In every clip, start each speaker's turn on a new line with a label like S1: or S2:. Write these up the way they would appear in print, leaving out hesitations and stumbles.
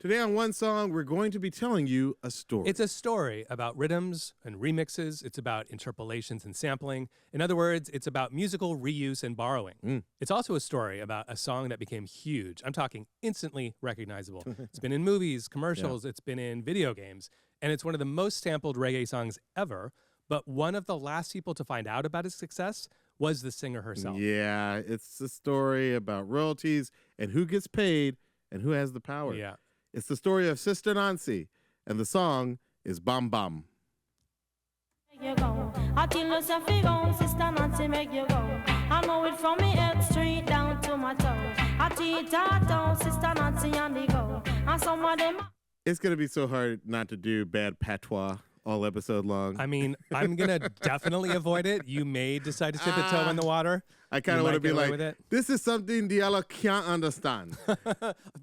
S1: Today on One Song, we're going to be telling you a story.
S2: It's a story about rhythms and remixes. It's about interpolations and sampling. In other words, it's about musical reuse and borrowing. It's also a story about a song that became huge. I'm talking instantly recognizable. It's been in movies, commercials, It's been in video games, and it's one of the most sampled reggae songs ever. But one of the last people to find out about its success was the singer herself.
S1: Yeah, it's a story about royalties and who gets paid and who has the power.
S2: Yeah.
S1: It's the story of Sister Nancy, and the song is Bam Bam.
S3: You go. I tell you something, go, Sister Nancy, make you go. I know it from me head straight down to my toes. I tell you, down, Sister Nancy, and they go. And some of them.
S1: It's going to be so hard not to do bad patois all episode long.
S2: I mean, I'm going to definitely avoid it. You may decide to dip a toe in the water.
S1: I kind of want to be like,
S2: with it.
S1: this is something Diallo can't understand.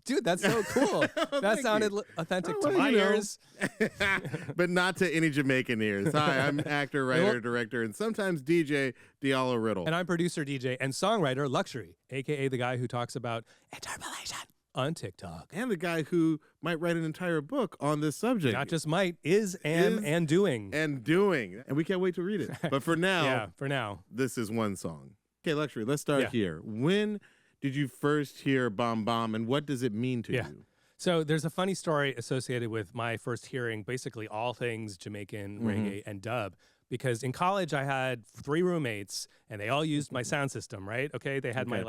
S2: Dude, that's so cool. That sounded authentic to my ears.
S1: But not to any Jamaican ears. Hi, I'm actor, writer, director, and sometimes DJ Diallo Riddle.
S2: And I'm producer, DJ, and songwriter Luxury, a.k.a. the guy who talks about interpolation on TikTok.
S1: And the guy who might write an entire book on this subject.
S2: Not just might, and doing.
S1: And doing. And we can't wait to read it. But for now,
S2: for now,
S1: this is One Song. Okay, Luxury, let's start here. When did you first hear Bam Bam, and what does it mean to you?
S2: So there's a funny story associated with my first hearing basically all things Jamaican, reggae, and dub. Because in college, I had 3 roommates, and they all used my sound system, right? Okay, they had my,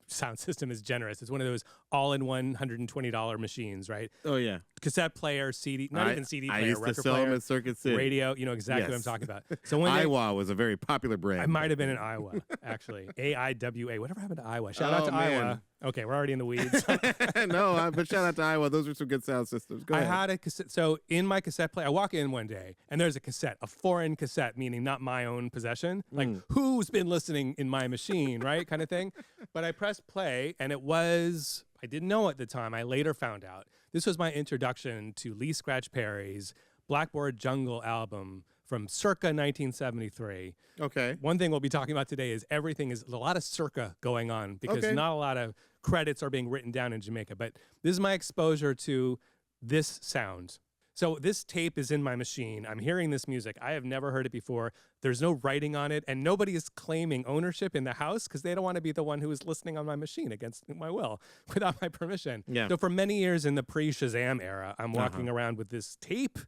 S2: sound system is generous. It's one of those all-in-one $120 machines, right?
S1: Oh, yeah.
S2: Cassette player, CD, not even CD player,
S1: I used
S2: record
S1: to sell
S2: player,
S1: them at Circuit City.
S2: Radio, you know exactly what I'm talking about. So when
S1: Iowa was a very popular brand.
S2: I might have been in Iowa, actually. AIWA. Whatever happened to Iowa? Shout out to Iowa. Okay, we're already in the weeds.
S1: No, but shout out to Iowa. Those are some good sound systems. Go ahead.
S2: I had a cassette. So in my cassette player, I walk in one day and there's a cassette, a foreign cassette, meaning not my own possession. Like, who's been listening in my machine, right? Kind of thing. But I pressed play and it was, I didn't know at the time. I later found out. This was my introduction to Lee Scratch Perry's Blackboard Jungle album from circa 1973.
S1: Okay.
S2: One thing we'll be talking about today is a lot of circa going on because not a lot of credits are being written down in Jamaica. But this is my exposure to this sound. So this tape is in my machine. I'm hearing this music. I have never heard it before. There's no writing on it, and nobody is claiming ownership in the house because they don't want to be the one who is listening on my machine against my will, without my permission.
S1: Yeah.
S2: So for many years in the pre-Shazam era, I'm walking around with this tape,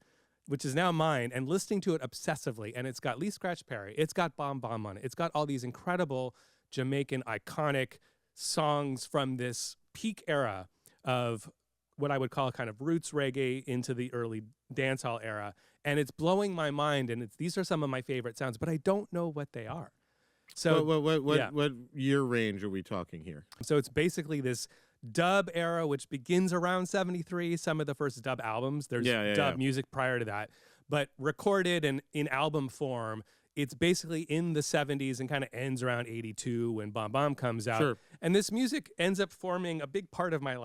S2: which is now mine, and listening to it obsessively. And it's got Lee Scratch Perry. It's got Bam Bam on it. It's got all these incredible Jamaican iconic songs from this peak era of what I would call kind of roots reggae into the early dancehall era. And it's blowing my mind. And these are some of my favorite sounds, but I don't know what they are. So
S1: what year range are we talking here?
S2: So it's basically this dub era, which begins around 73, some of the first dub albums. There's dub music prior to that, but recorded and in album form, it's basically in the 70s and kind of ends around 82 when Bam Bam comes out.
S1: Sure.
S2: And this music ends up forming a big part of my,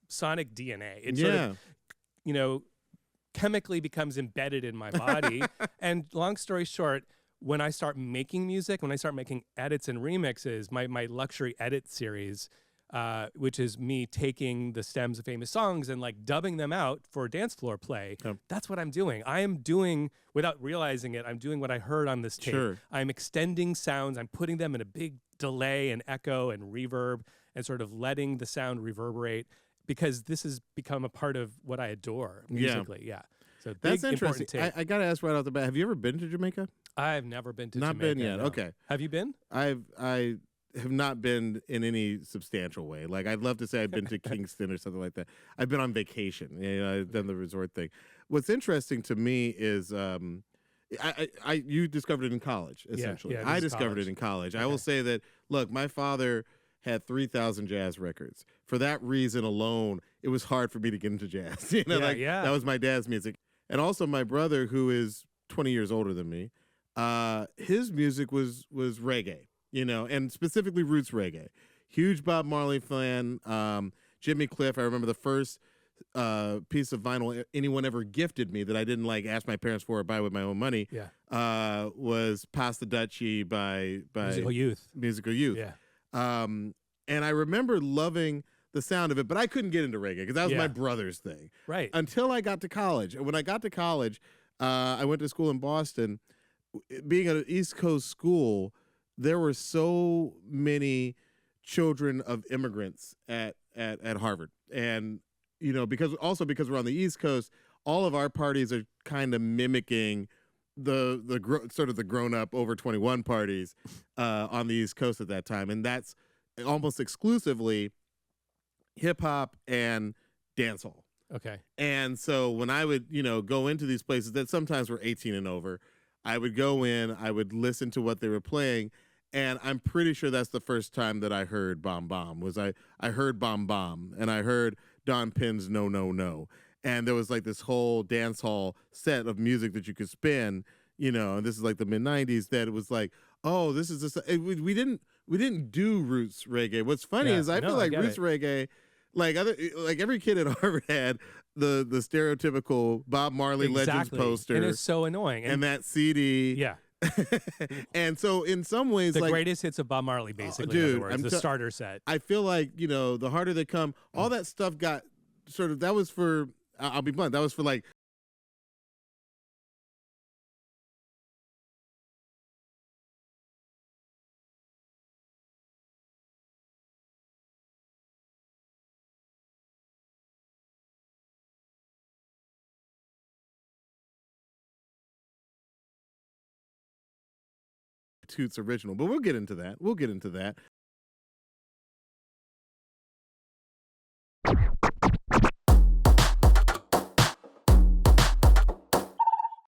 S2: sonic DNA. It sort of, chemically becomes embedded in my body. And long story short, when I start making music, when I start making edits and remixes, my Luxury Edit series, which is me taking the stems of famous songs and dubbing them out for dance floor play. That's what I'm doing. I am doing, without realizing it, I'm doing what I heard on this tape.
S1: Sure.
S2: I'm extending sounds. I'm putting them in a big delay and echo and reverb and sort of letting the sound reverberate because this has become a part of what I adore musically. Yeah. So
S1: that's
S2: big,
S1: interesting. I got to ask right off the bat, have you ever been to Jamaica?
S2: I've never been to
S1: Not
S2: Jamaica.
S1: been yet.
S2: No.
S1: Okay.
S2: Have you been?
S1: I have not been in any substantial way. Like, I'd love to say I've been to Kingston or something like that. I've been on vacation. I've done the resort thing. What's interesting to me is you discovered it in college, essentially.
S2: Yeah,
S1: I discovered it in college. I will say that, look, my father had 3,000 jazz records. For that reason alone, it was hard for me to get into jazz. That was my dad's music. And also my brother, who is 20 years older than me, his music was reggae, and specifically roots reggae. Huge Bob Marley fan. Jimmy Cliff, I remember the first piece of vinyl anyone ever gifted me that I didn't ask my parents for or buy with my own money was Pass the Dutchie by
S2: Musical Youth.
S1: Musical Youth.
S2: Yeah.
S1: And I remember loving the sound of it, but I couldn't get into reggae because that was my brother's thing.
S2: Right.
S1: Until I got to college. And when I got to college, I went to school in Boston. Being at an East Coast school, there were so many children of immigrants at Harvard. And, because we're on the East Coast, all of our parties are kind of mimicking the grown up over 21 parties on the East Coast at that time. And that's almost exclusively hip hop and dancehall.
S2: Okay.
S1: And so when I would, go into these places that sometimes were 18 and over, I would go in, I would listen to what they were playing, and I'm pretty sure that's the first time that I heard Bom Bom. I heard Bom Bom, and I heard Don Penn's No No No. And there was like this whole dance hall set of music that you could spin, and this is like the mid-90s, that it was like, oh, this is this. We didn't do roots reggae. What's funny is I feel like roots reggae, like every kid at Harvard had the stereotypical Bob Marley Legends poster.
S2: And it's so annoying.
S1: And that CD.
S2: Yeah.
S1: And so in some ways,
S2: the greatest hits of Bob Marley, basically, in other words, the starter set.
S1: I feel like, the harder they come, all that stuff got sort of, that was for, I'll be blunt, that was for like, Toots original, but we'll get into that.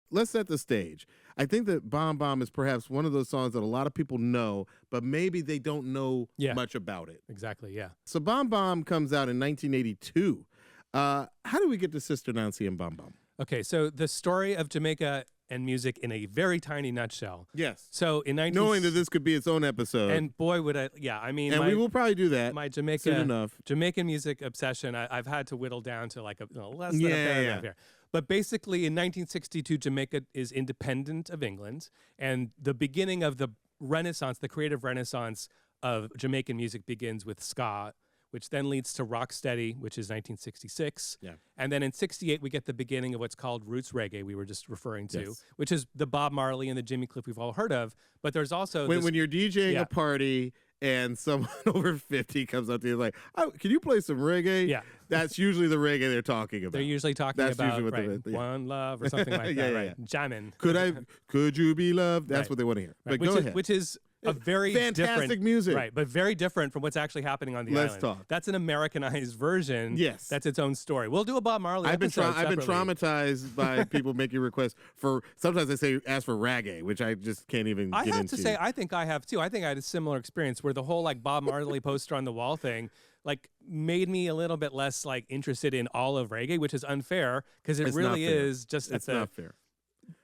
S1: Let's set the stage. I think that Bom Bom is perhaps one of those songs that a lot of people know, but maybe they don't know much about it.
S2: Exactly, yeah.
S1: So Bom Bom comes out in 1982. How do we get to Sister Nancy and Bom Bom?
S2: Okay, so the story of Jamaica and music in a very tiny nutshell.
S1: Yes.
S2: So in
S1: knowing that this could be its own episode.
S2: And boy, would I, and
S1: we will probably do that.
S2: My
S1: soon enough.
S2: Jamaican music obsession, I've had to whittle down to like less than a paragraph here. But basically in 1962, Jamaica is independent of England, and the beginning of the Renaissance, the creative Renaissance of Jamaican music begins with ska, which then leads to rocksteady, which is 1966.
S1: Yeah.
S2: And then in 68, we get the beginning of what's called roots reggae, we were just referring to, which is the Bob Marley and the Jimmy Cliff we've all heard of. But there's also
S1: when you're DJing a party and someone over 50 comes up to you like, oh, can you play some reggae?
S2: Yeah.
S1: That's usually the reggae they're talking about.
S2: They're usually talking about One Love or something like that, right? Jamming.
S1: Could you be loved? That's what they want to hear. But go ahead.
S2: Which is a very
S1: fantastic music,
S2: right? But very different from what's actually happening on the island.
S1: Let's talk.
S2: That's an Americanized version.
S1: Yes,
S2: that's its own story. We'll do a Bob Marley.
S1: I've been traumatized by people making requests for. Sometimes they say ask for reggae, which I just can't even.
S2: I have to say, I think I have too. I think I had a similar experience where the whole like Bob Marley poster on the wall thing like made me a little bit less like interested in all of reggae, which is unfair because it really is just
S1: it's not fair.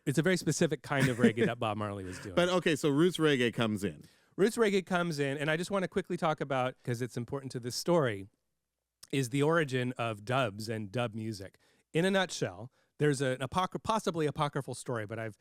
S2: It's a very specific kind of reggae that Bob Marley was doing.
S1: But okay, so roots reggae comes in.
S2: Roots reggae comes in, and I just want to quickly talk about, because it's important to this story, is the origin of dubs and dub music. In a nutshell, there's an possibly apocryphal story, but I've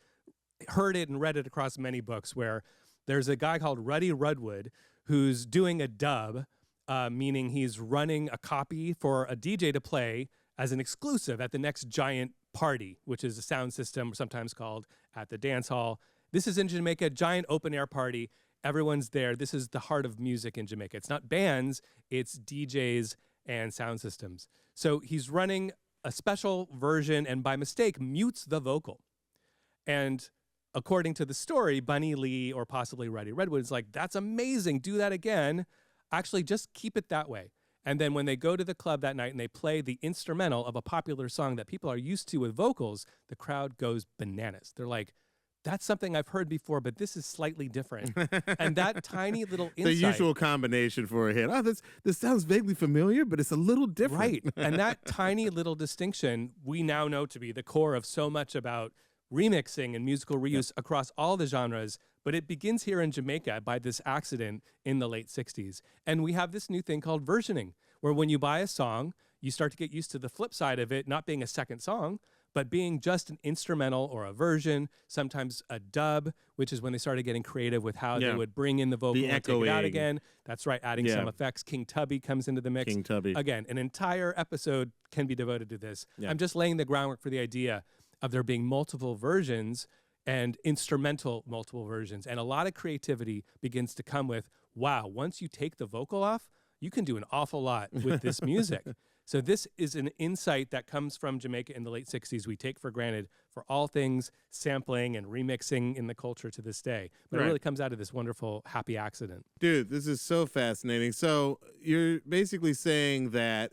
S2: heard it and read it across many books, where there's a guy called Ruddy Rudwood who's doing a dub, meaning he's running a copy for a DJ to play as an exclusive at the next giant party, which is a sound system sometimes called at the dance hall. This is in Jamaica, giant open air party. Everyone's there. This is the heart of music in Jamaica. It's not bands, it's DJs and sound systems. So he's running a special version and by mistake mutes the vocal. And according to the story, Bunny Lee or possibly Ruddy Rudwood is like, that's amazing, do that again. Actually, just keep it that way. And then when they go to the club that night and they play the instrumental of a popular song that people are used to with vocals, the crowd goes bananas. They're like, that's something I've heard before, but this is slightly different. And that tiny little insight.
S1: The usual combination for a hit. Oh, this sounds vaguely familiar, but it's a little different.
S2: Right. And that tiny little distinction we now know to be the core of so much about remixing and musical reuse across all the genres. But it begins here in Jamaica by this accident in the late 60s. And we have this new thing called versioning, where when you buy a song, you start to get used to the flip side of it not being a second song, But being just an instrumental or a version, sometimes a dub, which is when they started getting creative with how they would bring in the vocal and take it out again. That's right, adding some effects. King Tubby comes into the mix.
S1: King Tubby.
S2: Again, an entire episode can be devoted to this. I'm just laying the groundwork for the idea of there being multiple versions and instrumental multiple versions. And a lot of creativity begins to come with, wow, once you take the vocal off, you can do an awful lot with this music. So this is an insight that comes from Jamaica in the late 60s we take for granted for all things sampling and remixing in the culture to this day. But it really comes out of this wonderful happy accident.
S1: Dude, this is so fascinating. So you're basically saying that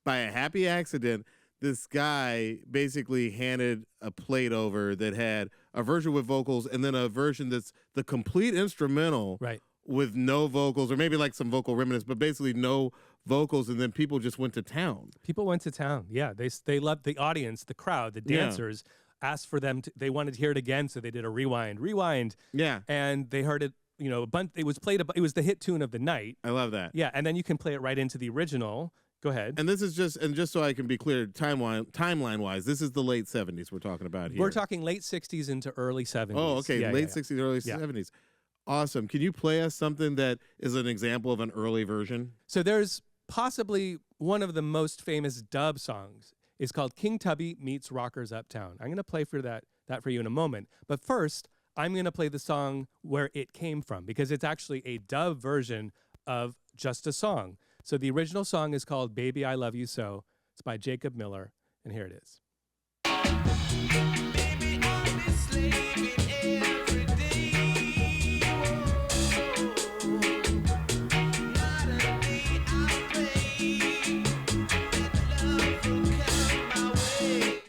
S1: by a happy accident, this guy basically handed a plate over that had a version with vocals and then a version that's the complete instrumental with no vocals, or maybe like some vocal remnants, but basically no vocals, and then people just went to town.
S2: People went to town. Yeah, they loved the audience, the crowd, the dancers asked for them to, they wanted to hear it again, so they did a rewind.
S1: Yeah.
S2: And they heard it, you know, a bunch, it was played, it was the hit tune of the night.
S1: I love that.
S2: Yeah, and then you can play it right into the original. Go ahead.
S1: And this is just so I can be clear, timeline wise, this is the late 70s we're talking about here.
S2: We're talking late 60s into early 70s.
S1: Oh, okay, late 60s, early 70s. Awesome. Can you play us something that is an example of an early version?
S2: So there's possibly one of the most famous dub songs. It's called King Tubby Meets Rockers Uptown. I'm going to play for that for you in a moment. But first, I'm going to play the song where it came from, because it's actually a dub version of just a song. So the original song is called Baby I Love You So. It's by Jacob Miller, and here it is. Baby, I'll be slaving every day. Not a day I play. Love will come my way.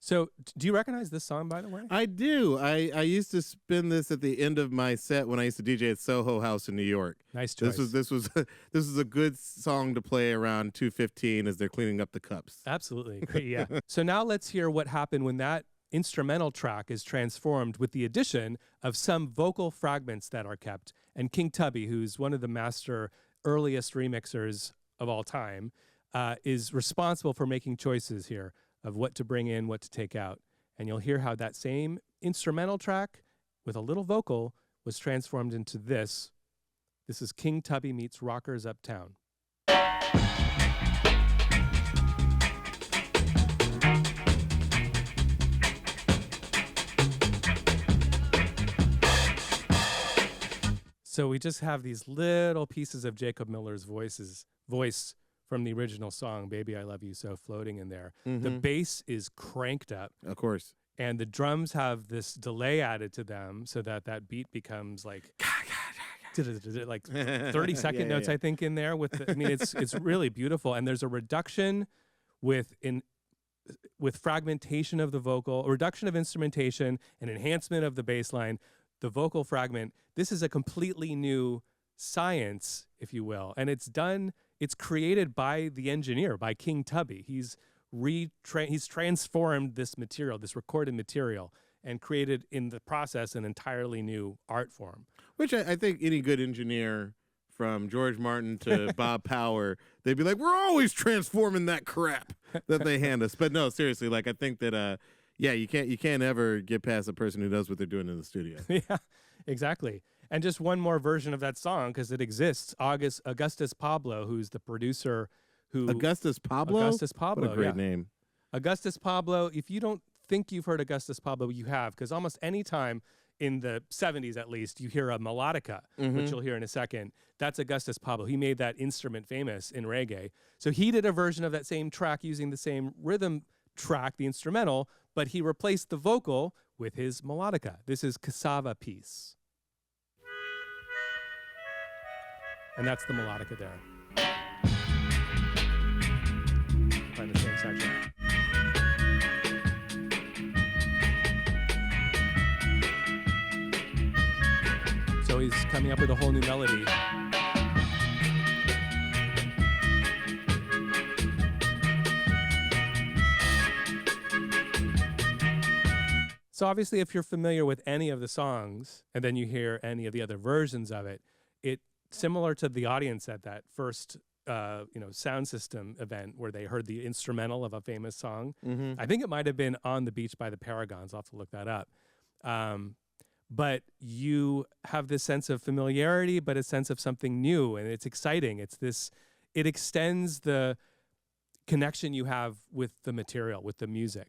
S2: So, do you recognize this song, by the way?
S1: I do. I used to spin this at the end of my set when I used to DJ at Soho House in New York.
S2: Nice choice.
S1: This was a good song to play around 2:15 as they're cleaning up the cups.
S2: Absolutely. Yeah. So now let's hear what happened when that instrumental track is transformed with the addition of some vocal fragments that are kept. And King Tubby, who's one of the master earliest remixers of all time, is responsible for making choices here of what to bring in, what to take out. And you'll hear how that same instrumental track with a little vocal was transformed into this. This is King Tubby Meets Rockers Uptown. So we just have these little pieces of Jacob Miller's voice from the original song, Baby I Love You So, floating in there. Mm-hmm. The bass is cranked up.
S1: Of course.
S2: And the drums have this delay added to them so that that beat becomes like 30-second notes, I think, in there. I mean, it's really beautiful. And there's a reduction with fragmentation of the vocal, a reduction of instrumentation, an enhancement of the bass line, the vocal fragment. This is a completely new science, if you will. And it's created by the engineer, by King Tubby. He's transformed this material, this recorded material, and created in the process an entirely new art form.
S1: Which I think any good engineer, from George Martin to Bob Power, they'd be like, we're always transforming that crap that they hand us. But no, seriously, like I think that you can't ever get past a person who knows what they're doing in the studio.
S2: Yeah, exactly. And just one more version of that song, because it exists. Augustus Pablo, who's the producer
S1: Augustus Pablo?
S2: Augustus Pablo,
S1: what a great name.
S2: Augustus Pablo, if you don't think you've heard Augustus Pablo, you have, because almost any time in the 70s, at least, you hear a melodica, which you'll hear in a second. That's Augustus Pablo. He made that instrument famous in reggae. So he did a version of that same track using the same rhythm track, the instrumental, but he replaced the vocal with his melodica. This is Cassava Piece. And that's the melodica there. Find the same section. So he's coming up with a whole new melody. So obviously, if you're familiar with any of the songs, and then you hear any of the other versions of it, similar to the audience at that first sound system event where they heard the instrumental of a famous song.
S1: Mm-hmm.
S2: I think it might have been On the Beach by the Paragons. I'll have to look that up. But you have this sense of familiarity, but a sense of something new, and it's exciting. It extends the connection you have with the material, with the music.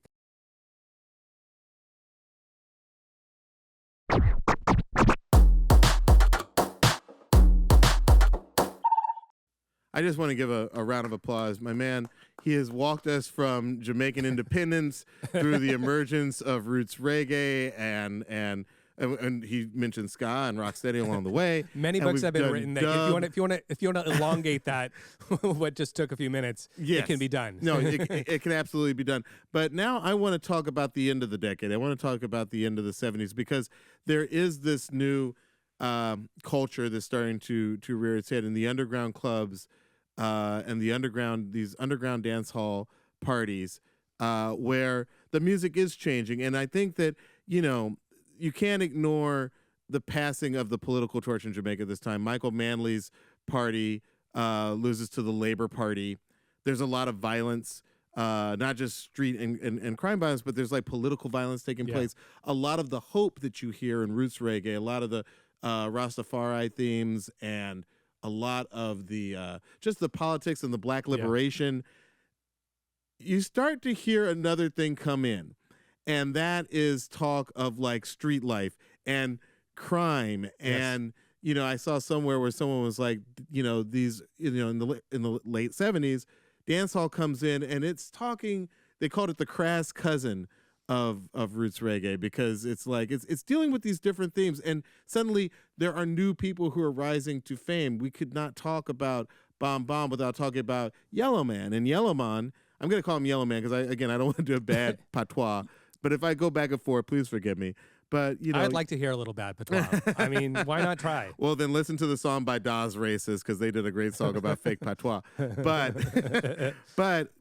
S1: I just want to give a round of applause. My man, he has walked us from Jamaican independence through the emergence of roots reggae and he mentioned ska and rocksteady along the way.
S2: Many books have been written. That if you want to elongate that, what just took a few minutes,
S1: yes.
S2: It can be done.
S1: No, it can absolutely be done. But now I want to talk about the end of the decade. I want to talk about the end of the 70s because there is this new culture that's starting to rear its head in the underground clubs and these underground dance hall parties where the music is changing. And I think that, you can't ignore the passing of the political torch in Jamaica this time. Michael Manley's party loses to the Labour Party. There's a lot of violence, not just street and crime violence, but there's like political violence taking place. A lot of the hope that you hear in roots reggae, a lot of the Rastafari themes, and a lot of the just the politics and the black liberation. You start to hear another thing come in. And that is talk of like street life and crime. And, I saw somewhere where someone was like, in the late 70s, dancehall comes in and it's talking, they called it the crass cousin of roots reggae because it's like, it's dealing with these different themes. And suddenly there are new people who are rising to fame. We could not talk about Bam Bam without talking about Yellowman. And Yellowman, I'm going to call him Yellowman because I don't want to do a bad patois. But if I go back and forth, please forgive me. But,
S2: I'd like to hear a little bad patois. I mean, why not try?
S1: Well, then listen to the song by Das Races because they did a great song about fake patois. But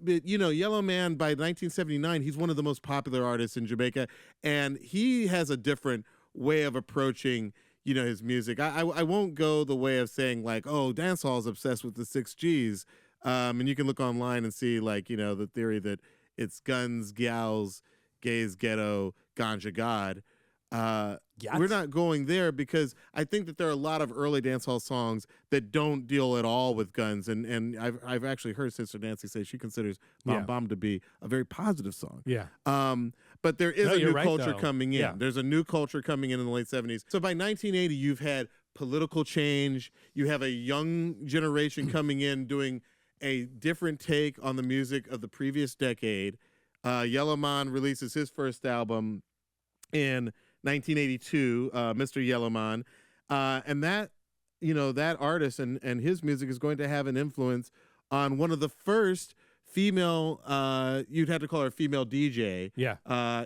S1: Yellow Man by 1979, he's one of the most popular artists in Jamaica, and he has a different way of approaching, his music. I won't go the way of saying like, oh, dancehall is obsessed with the 6 Gs, and you can look online and see like, the theory that it's guns, gals, gays, ghetto, ganja god. We're not going there because I think that there are a lot of early dancehall songs that don't deal at all with guns, and I've actually heard Sister Nancy say she considers Bam Bam to be a very positive song.
S2: Yeah.
S1: But there is a new culture coming in.
S2: Yeah.
S1: There's a new culture coming in the late 70s. So by 1980, you've had political change. You have a young generation coming in doing a different take on the music of the previous decade. Yellowman releases his first album in 1982, Mr. Yellowman, and that that artist and his music is going to have an influence on one of the first female, you'd have to call her a female DJ,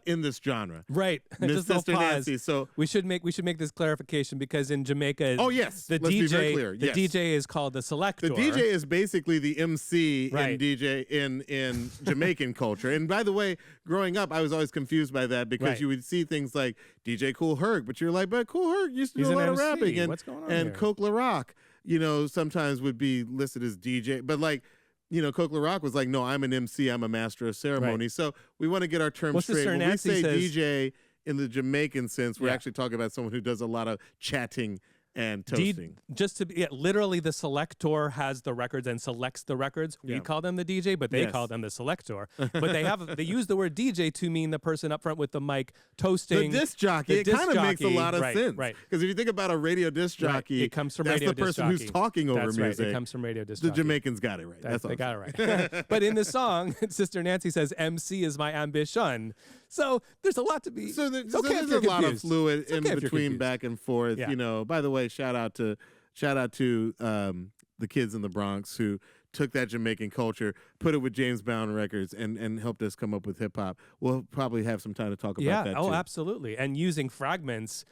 S1: in this genre,
S2: right?
S1: Miss Sister Nancy. So
S2: we should make this clarification because in Jamaica,
S1: the DJ
S2: is called the selector.
S1: The DJ is basically the MC in Jamaican culture. And by the way, growing up, I was always confused by that because you would see things like DJ Kool Herc, but you're like, but Kool Herc used to do a lot of rapping, and
S2: what's going on
S1: and Coke LaRock, sometimes would be listed as DJ, but like. Coke LaRock was like, no, I'm an MC, I'm a master of ceremony. Right. So we want to get our terms straight. When we say DJ in the Jamaican sense, we're actually talking about someone who does a lot of chatting and toasting.
S2: Literally the selector has the records and selects the records. We call them the DJ, but they call them the selector. But they use the word DJ to mean the person up front with the mic toasting.
S1: The disc jockey. It kind of makes a lot of sense.
S2: Right.
S1: Because if you think about a radio disc jockey,
S2: it comes from
S1: that's
S2: radio
S1: the person who's talking over music.
S2: Right. It comes from radio disc jockey.
S1: The Jamaicans got it right.
S2: They got it right. But in the song, Sister Nancy says, MC is my ambition. So there's a lot to be.
S1: So there's a lot of fluid in between back and forth.
S2: Yeah.
S1: By the way, shout out to the kids in the Bronx who took that Jamaican culture, put it with James Brown Records, and helped us come up with hip hop. We'll probably have some time to talk about that too.
S2: Oh, absolutely. And using fragments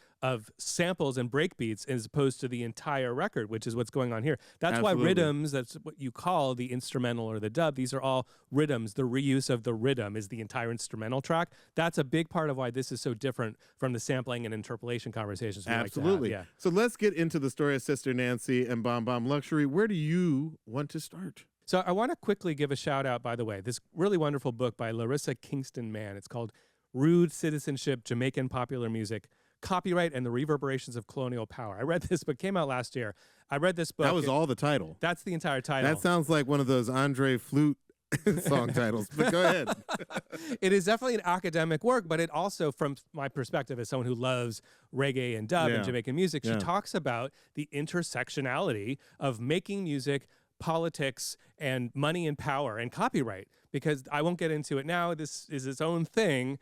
S2: samples and breakbeats as opposed to the entire record, which is what's going on here. That's
S1: Absolutely.
S2: why rhythms, that's what you call the instrumental or the dub. These are all rhythms. The reuse of the rhythm is the entire instrumental track. That's a big part of why this is so different from the sampling and interpolation conversations we
S1: Absolutely.
S2: like to have. Yeah.
S1: So let's get into the story of Sister Nancy and Bomb Bomb Luxury. Where do you want to start?
S2: So I want to quickly give a shout out, by the way, this really wonderful book by Larissa Kingston Mann. It's called Rude Citizenship, Jamaican Popular Music, Copyright and the Reverberations of Colonial Power. I read this book, came out last year. I read this book.
S1: That was all the title.
S2: That's the entire title.
S1: That sounds like one of those Andre Flute song titles, but go ahead.
S2: It is definitely an academic work, but it also, from my perspective as someone who loves reggae and dub and Jamaican music, she talks about the intersectionality of making music, politics, and money and power and copyright. Because I won't get into it now. This is its own thing.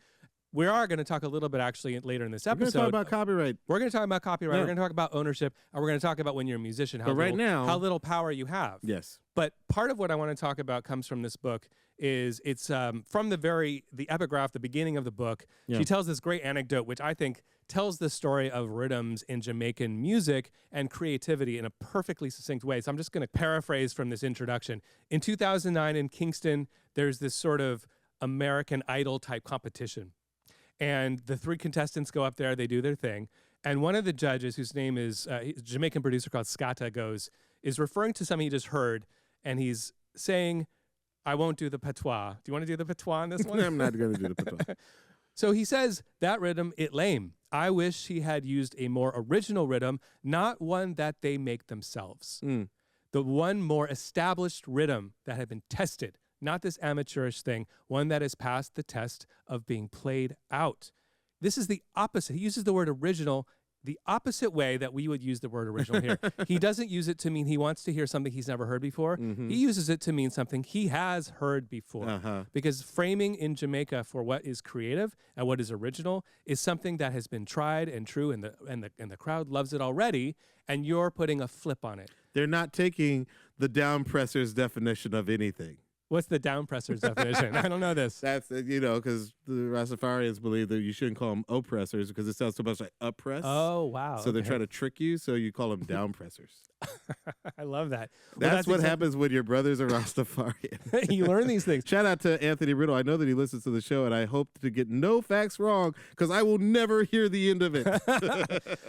S2: We are going to talk a little bit actually later in this episode.
S1: We're going to talk about copyright.
S2: We're going to talk about copyright. We're going to talk about ownership. And we're going to talk about when you're a musician, how little power you have.
S1: Yes.
S2: But part of what I want to talk about comes from this book. It's from the epigraph, the beginning of the book. Yeah. She tells this great anecdote, which I think tells the story of rhythms in Jamaican music and creativity in a perfectly succinct way. So I'm just going to paraphrase from this introduction. In 2009 in Kingston, there's this sort of American Idol type competition. And the three contestants go up there, they do their thing. And one of the judges, whose name is a Jamaican producer called Skata, is referring to something he just heard. And he's saying, I won't do the patois. Do you want to do the patois on this one?
S1: I'm not going to do the patois.
S2: So he says, that rhythm, it lame. I wish he had used a more original rhythm, not one that they make themselves. The one more established rhythm that had been tested. Not this amateurish thing, one that has passed the test of being played out. This is the opposite. He uses the word original the opposite way that we would use the word original here. He doesn't use it to mean he wants to hear something he's never heard before. He uses it to mean something he has heard before. Because framing in Jamaica for what is creative and what is original is something that has been tried and true, and the crowd loves it already, and you're putting a flip on it.
S1: They're not taking the down presser's definition of anything.
S2: What's the downpresser's definition? I don't know this.
S1: That's, because the Rastafarians believe that you shouldn't call them oppressors because it sounds so much like oppress.
S2: Oh, wow.
S1: So they're trying to trick you, so you call them downpressers.
S2: I love that.
S1: That's what happens when your brother's a Rastafarian.
S2: You learn these things.
S1: Shout out to Anthony Riddle. I know that he listens to the show, and I hope to get no facts wrong because I will never hear the end of it.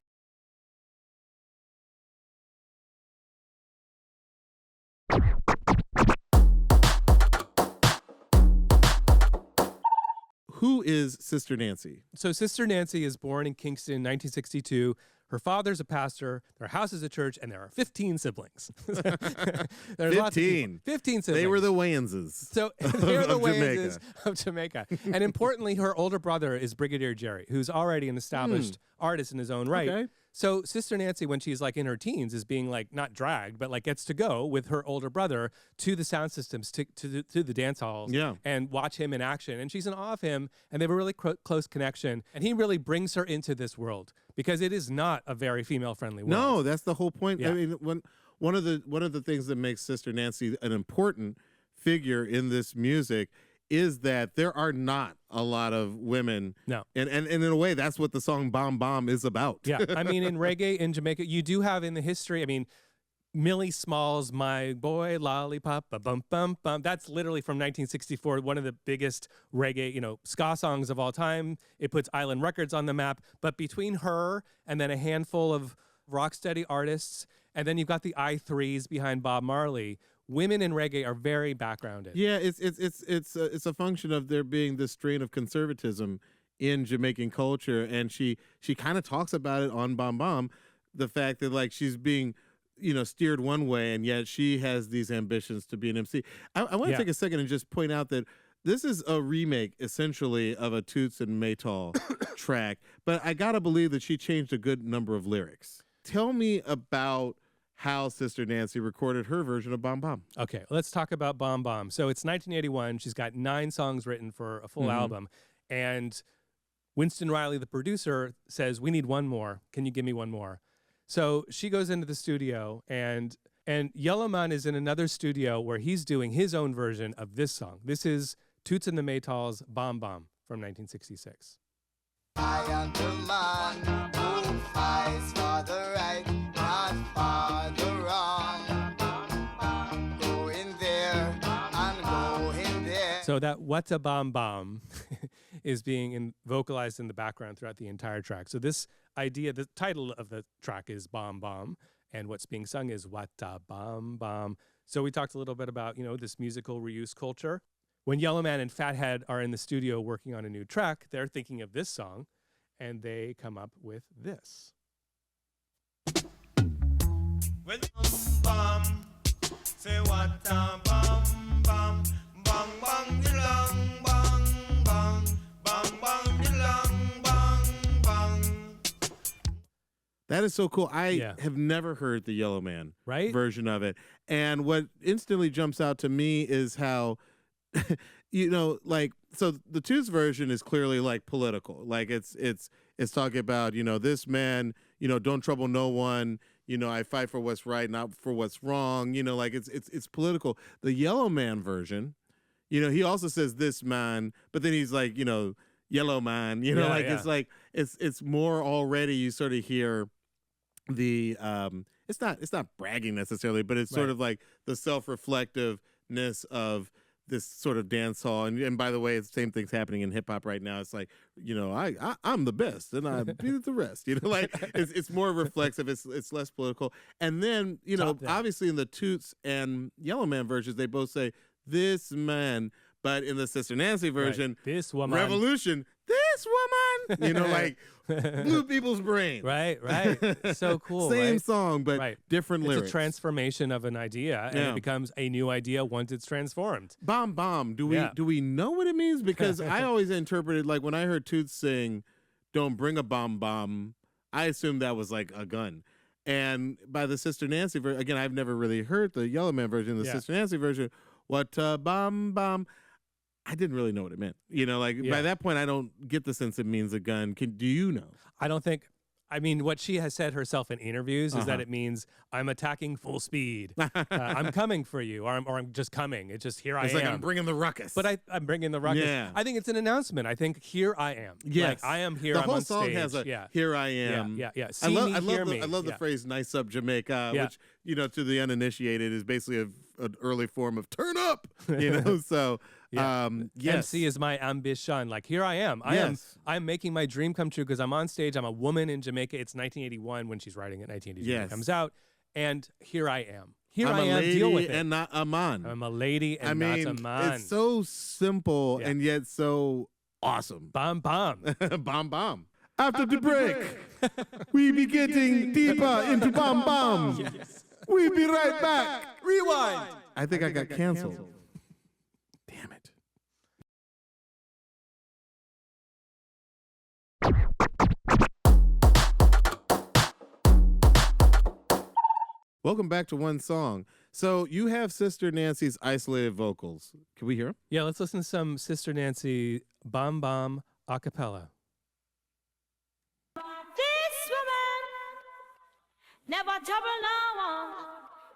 S1: Who is Sister Nancy?
S2: So Sister Nancy is born in Kingston in 1962. Her father's a pastor, their house is a church, and there are 15 siblings. There's
S1: 15.
S2: 15 siblings.
S1: They were the Wayanses.
S2: So they're the Wayanses of Jamaica. And importantly, her older brother is Brigadier Jerry, who's already an established artist in his own right. Okay. So Sister Nancy, when she's like in her teens, is being like not dragged, but like gets to go with her older brother to the sound systems, to the dance halls, and watch him in action. And she's in awe of him, and they have a really close connection. And he really brings her into this world because it is not a very female-friendly world.
S1: No, that's the whole point.
S2: Yeah.
S1: I mean, one of the things that makes Sister Nancy an important figure in this music is that there are not a lot of women.
S2: No.
S1: And in a way, that's what the song Bomb Bomb is about.
S2: Yeah. I mean, in reggae in Jamaica, you do have in the history, I mean, Millie Small's My Boy Lollipop, bum bum bum. That's literally from 1964, one of the biggest reggae, ska songs of all time. It puts Island Records on the map. But between her and then a handful of rocksteady artists, and then you've got the I3s behind Bob Marley, women in reggae are very backgrounded.
S1: Yeah, it's a function of there being this strain of conservatism in Jamaican culture, and she kind of talks about it on Bomb Bomb, the fact that like she's being steered one way, and yet she has these ambitions to be an MC. I want to take a second and just point out that this is a remake, essentially, of a Toots and Maytall track, but I gotta believe that she changed a good number of lyrics. Tell me about how Sister Nancy recorded her version of Bomb Bomb.
S2: Okay, let's talk about Bomb Bomb. So it's 1981. She's got 9 songs written for a full album, and Winston Riley, the producer, says, "We need one more. Can you give me one more?" So she goes into the studio, and Yellowman is in another studio where he's doing his own version of this song. This is Toots and the Maytals' Bomb Bomb from 1966.
S4: I am the man who fights for the right, not for the wrong. Going there and going there.
S2: So that "What's a Bomb Bomb" is being vocalized in the background throughout the entire track. So this idea, the title of the track is "Bomb Bomb," and what's being sung is "What a Bomb Bomb." So we talked a little bit about, this musical reuse culture. When Yellowman and Fathead are in the studio working on a new track, they're thinking of this song, and they come up with this.
S5: Well, bum, say what a bum, bum, bang, bang, dilong, bang, bang, bang, bang, dilong, bang, bang.
S1: That is so cool. I have never heard the Yellowman version of it. And what instantly jumps out to me is how, so the Toots version is clearly like political. Like it's talking about, this man, don't trouble no one. I fight for what's right, not for what's wrong. It's political. The Yellowman version, he also says this man, but then he's like, yellow man, it's like, it's more already, you sort of hear the it's not bragging necessarily, but it's sort of like the self-reflectiveness of this sort of dance hall. And by the way, it's the same thing's happening in hip hop right now. It's like, I'm the best and I beat the rest. It's more reflexive. It's less political. And then, obviously in the Toots and Yellowman versions, they both say this man. But in the Sister Nancy version,
S2: this woman,
S1: revolution, this woman, blew people's brains.
S2: Right. So cool.
S1: Same song, but different lyrics.
S2: It's a transformation of an idea, and it becomes a new idea once it's transformed.
S1: Bomb, bomb. Do we know what it means? Because I always interpreted, like when I heard Toots sing, "Don't bring a bomb, bomb," I assumed that was like a gun. And by the Sister Nancy version, again, I've never really heard the Yellowman version. The Sister Nancy version, what bomb, bomb. I didn't really know what it meant. By that point, I don't get the sense it means a gun. Do you know?
S2: I don't think. I mean, what she has said herself in interviews is that it means I'm attacking full speed. I'm coming for you, or I'm just coming. It's just here I am.
S1: It's like I'm bringing the ruckus.
S2: But I'm bringing the ruckus.
S1: Yeah.
S2: I think it's an announcement. I think here I am.
S1: Yes.
S2: Like, I am here.
S1: The
S2: I'm
S1: whole
S2: on
S1: song
S2: stage.
S1: has a here I am.
S2: Yeah.
S1: I
S2: Me.
S1: love the phrase "nice up Jamaica," which to the uninitiated is basically an early form of "turn up." So. Yes.
S2: MC is my ambition. Like, here I am. I'm making my dream come true because I'm on stage. I'm a woman in Jamaica. It's 1981 when she's writing it. 1982 when it comes out. And here I am.
S1: I'm
S2: a lady deal with it.
S1: And not a man.
S2: I'm a lady and not a man.
S1: It's so simple and yet so awesome.
S2: Bomb, bomb.
S1: Bomb, bomb. After the break, we be getting deeper into bomb, bomb.
S2: Yes.
S1: We be right back.
S2: Rewind.
S1: I think I got canceled. Damn it. Welcome back to One Song. So you have Sister Nancy's isolated vocals. Can we hear them?
S2: Yeah, let's listen to some Sister Nancy Bomb Bomb a cappella.
S3: This woman never trouble no one.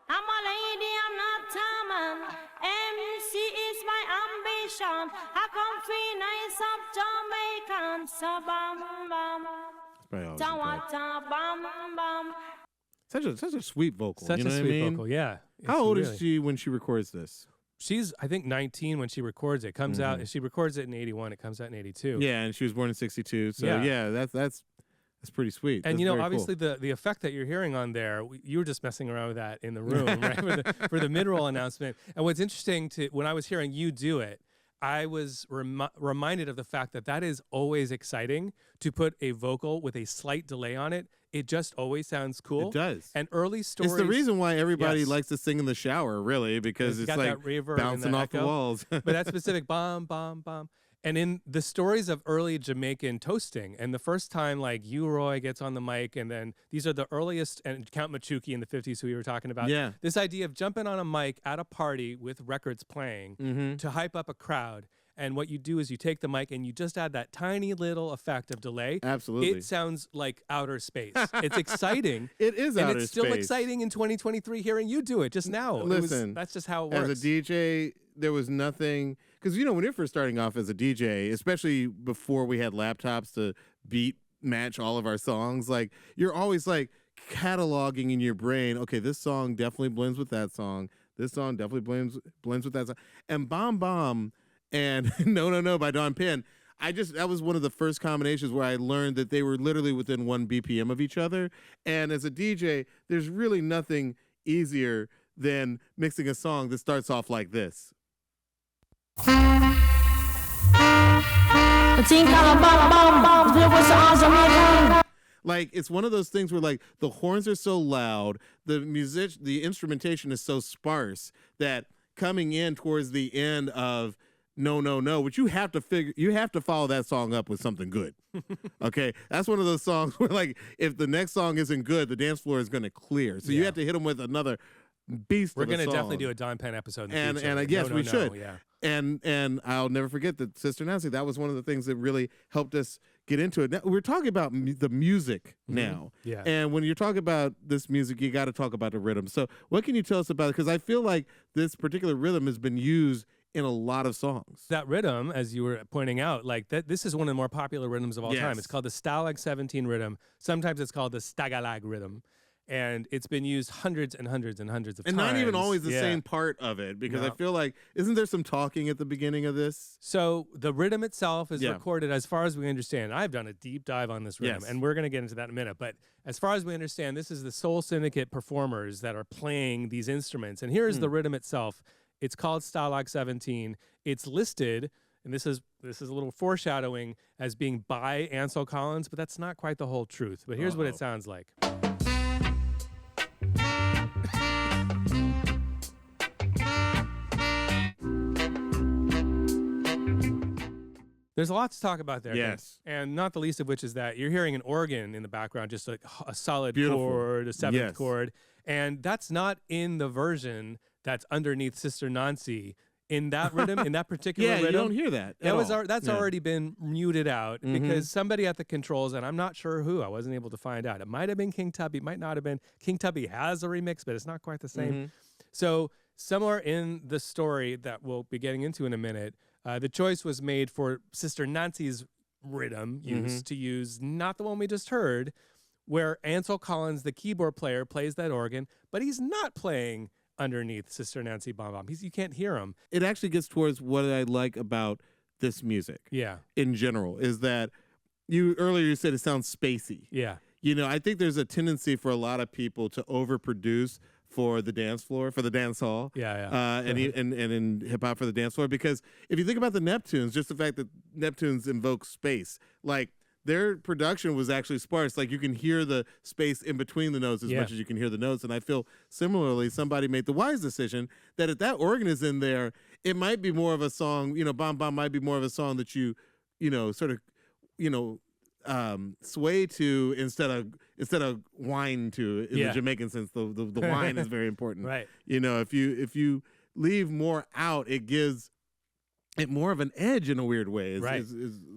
S3: I'm a lady, I'm not a man. MC is my ambition. I come free nice up Jamaican. So bam bam. Tawata bam bam.
S1: Such a sweet vocal.
S2: Such
S1: you know
S2: a sweet vocal, yeah.
S1: How old is she when she records this?
S2: She's, I think, 19 when she records it. Comes out, she records it in 81. It comes out in 82.
S1: Yeah, and she was born in 62. So yeah, that's pretty sweet.
S2: And
S1: that's
S2: obviously
S1: cool.
S2: the effect that you're hearing on there, you were just messing around with that in the room, right? For the mid-roll announcement. And what's interesting when I was hearing you do it, I was reminded of the fact that is always exciting to put a vocal with a slight delay on it. It just always sounds cool.
S1: It does.
S2: And early stories.
S1: It's the reason why everybody likes to sing in the shower, really, because it's like bouncing off the walls.
S2: But that specific bomb, bomb, bomb. And in the stories of early Jamaican toasting, and the first time like U-Roy gets on the mic, and then these are the earliest, and Count Machuki in the 50s who we were talking about.
S1: Yeah.
S2: This idea of jumping on a mic at a party with records playing to hype up a crowd. And what you do is you take the mic and you just add that tiny little effect of delay.
S1: Absolutely.
S2: It sounds like outer space. It's exciting.
S1: It is outer space.
S2: And it's still exciting in 2023 hearing you do it just now.
S1: Listen,
S2: that's just how it works.
S1: As a DJ, there was nothing, because when you're first starting off as a DJ, especially before we had laptops to beat match all of our songs. Like you're always like cataloging in your brain, okay, this song definitely blends with that song. This song definitely blends with that song. And Bomb Bomb and No No No by Don Penn, that was one of the first combinations where I learned that they were literally within 1 BPM of each other. And as a DJ, there's really nothing easier than mixing a song that starts off like this. Like it's one of those things where like the horns are so loud, the instrumentation is so sparse that coming in towards the end of No No No, which you have to follow that song up with something good. Okay, that's one of those songs where like if the next song isn't good, the dance floor is going to clear. So you have to hit them with another beast.
S2: We're going to definitely do a Don Penn episode in the future.
S1: And I guess we should.
S2: Yeah.
S1: And I'll never forget that Sister Nancy, that was one of the things that really helped us get into it. Now, we're talking about the music now.
S2: Yeah.
S1: And when you're talking about this music, you got to talk about the rhythm. So what can you tell us about it? Because I feel like this particular rhythm has been used in a lot of songs.
S2: That rhythm, as you were pointing out, like this is one of the more popular rhythms of all time. It's called the Stalag 17 rhythm. Sometimes it's called the Stagalag rhythm. And it's been used hundreds and hundreds and hundreds of times.
S1: And not even always the same part of it, because I feel like, isn't there some talking at the beginning of this?
S2: So the rhythm itself is recorded, as far as we understand. I've done a deep dive on this rhythm, and we're going to get into that in a minute. But as far as we understand, this is the Soul Syndicate performers that are playing these instruments. And here's the rhythm itself. It's called Stalag 17. It's listed, and this is a little foreshadowing, as being by Ansel Collins, but that's not quite the whole truth. But here's what it sounds like. There's a lot to talk about there.
S1: Yes.
S2: And not the least of which is that you're hearing an organ in the background, just a solid chord, a seventh chord. And that's not in the version that's underneath Sister Nancy. In that rhythm, in that particular rhythm.
S1: You don't hear that.
S2: That's already been muted out because somebody at the controls, and I'm not sure who, I wasn't able to find out. It might have been King Tubby, might not have been. King Tubby has a remix, but it's not quite the same. So somewhere in the story that we'll be getting into in a minute, the choice was made for Sister Nancy's rhythm to use not the one we just heard, where Ansel Collins, the keyboard player, plays that organ, but he's not playing underneath Sister Nancy Bomb Bomb. You can't hear him.
S1: It actually gets towards what I like about this music.
S2: Yeah.
S1: In general, is that earlier you said it sounds spacey.
S2: Yeah.
S1: You know, I think there's a tendency for a lot of people to overproduce for the dance floor, for the dance hall. And in hip hop for the dance floor, because if you think about the Neptunes, just the fact that Neptunes invoke space, like their production was actually sparse. Like you can hear the space in between the notes as much as you can hear the notes. And I feel similarly, somebody made the wise decision that if that organ is in there, it might be more of a song, Bomb Bomb might be more of a song that you sort of, sway to instead of whine to in the Jamaican sense. The whine is very important.
S2: Right.
S1: If you leave more out, it gives it more of an edge in a weird way. Is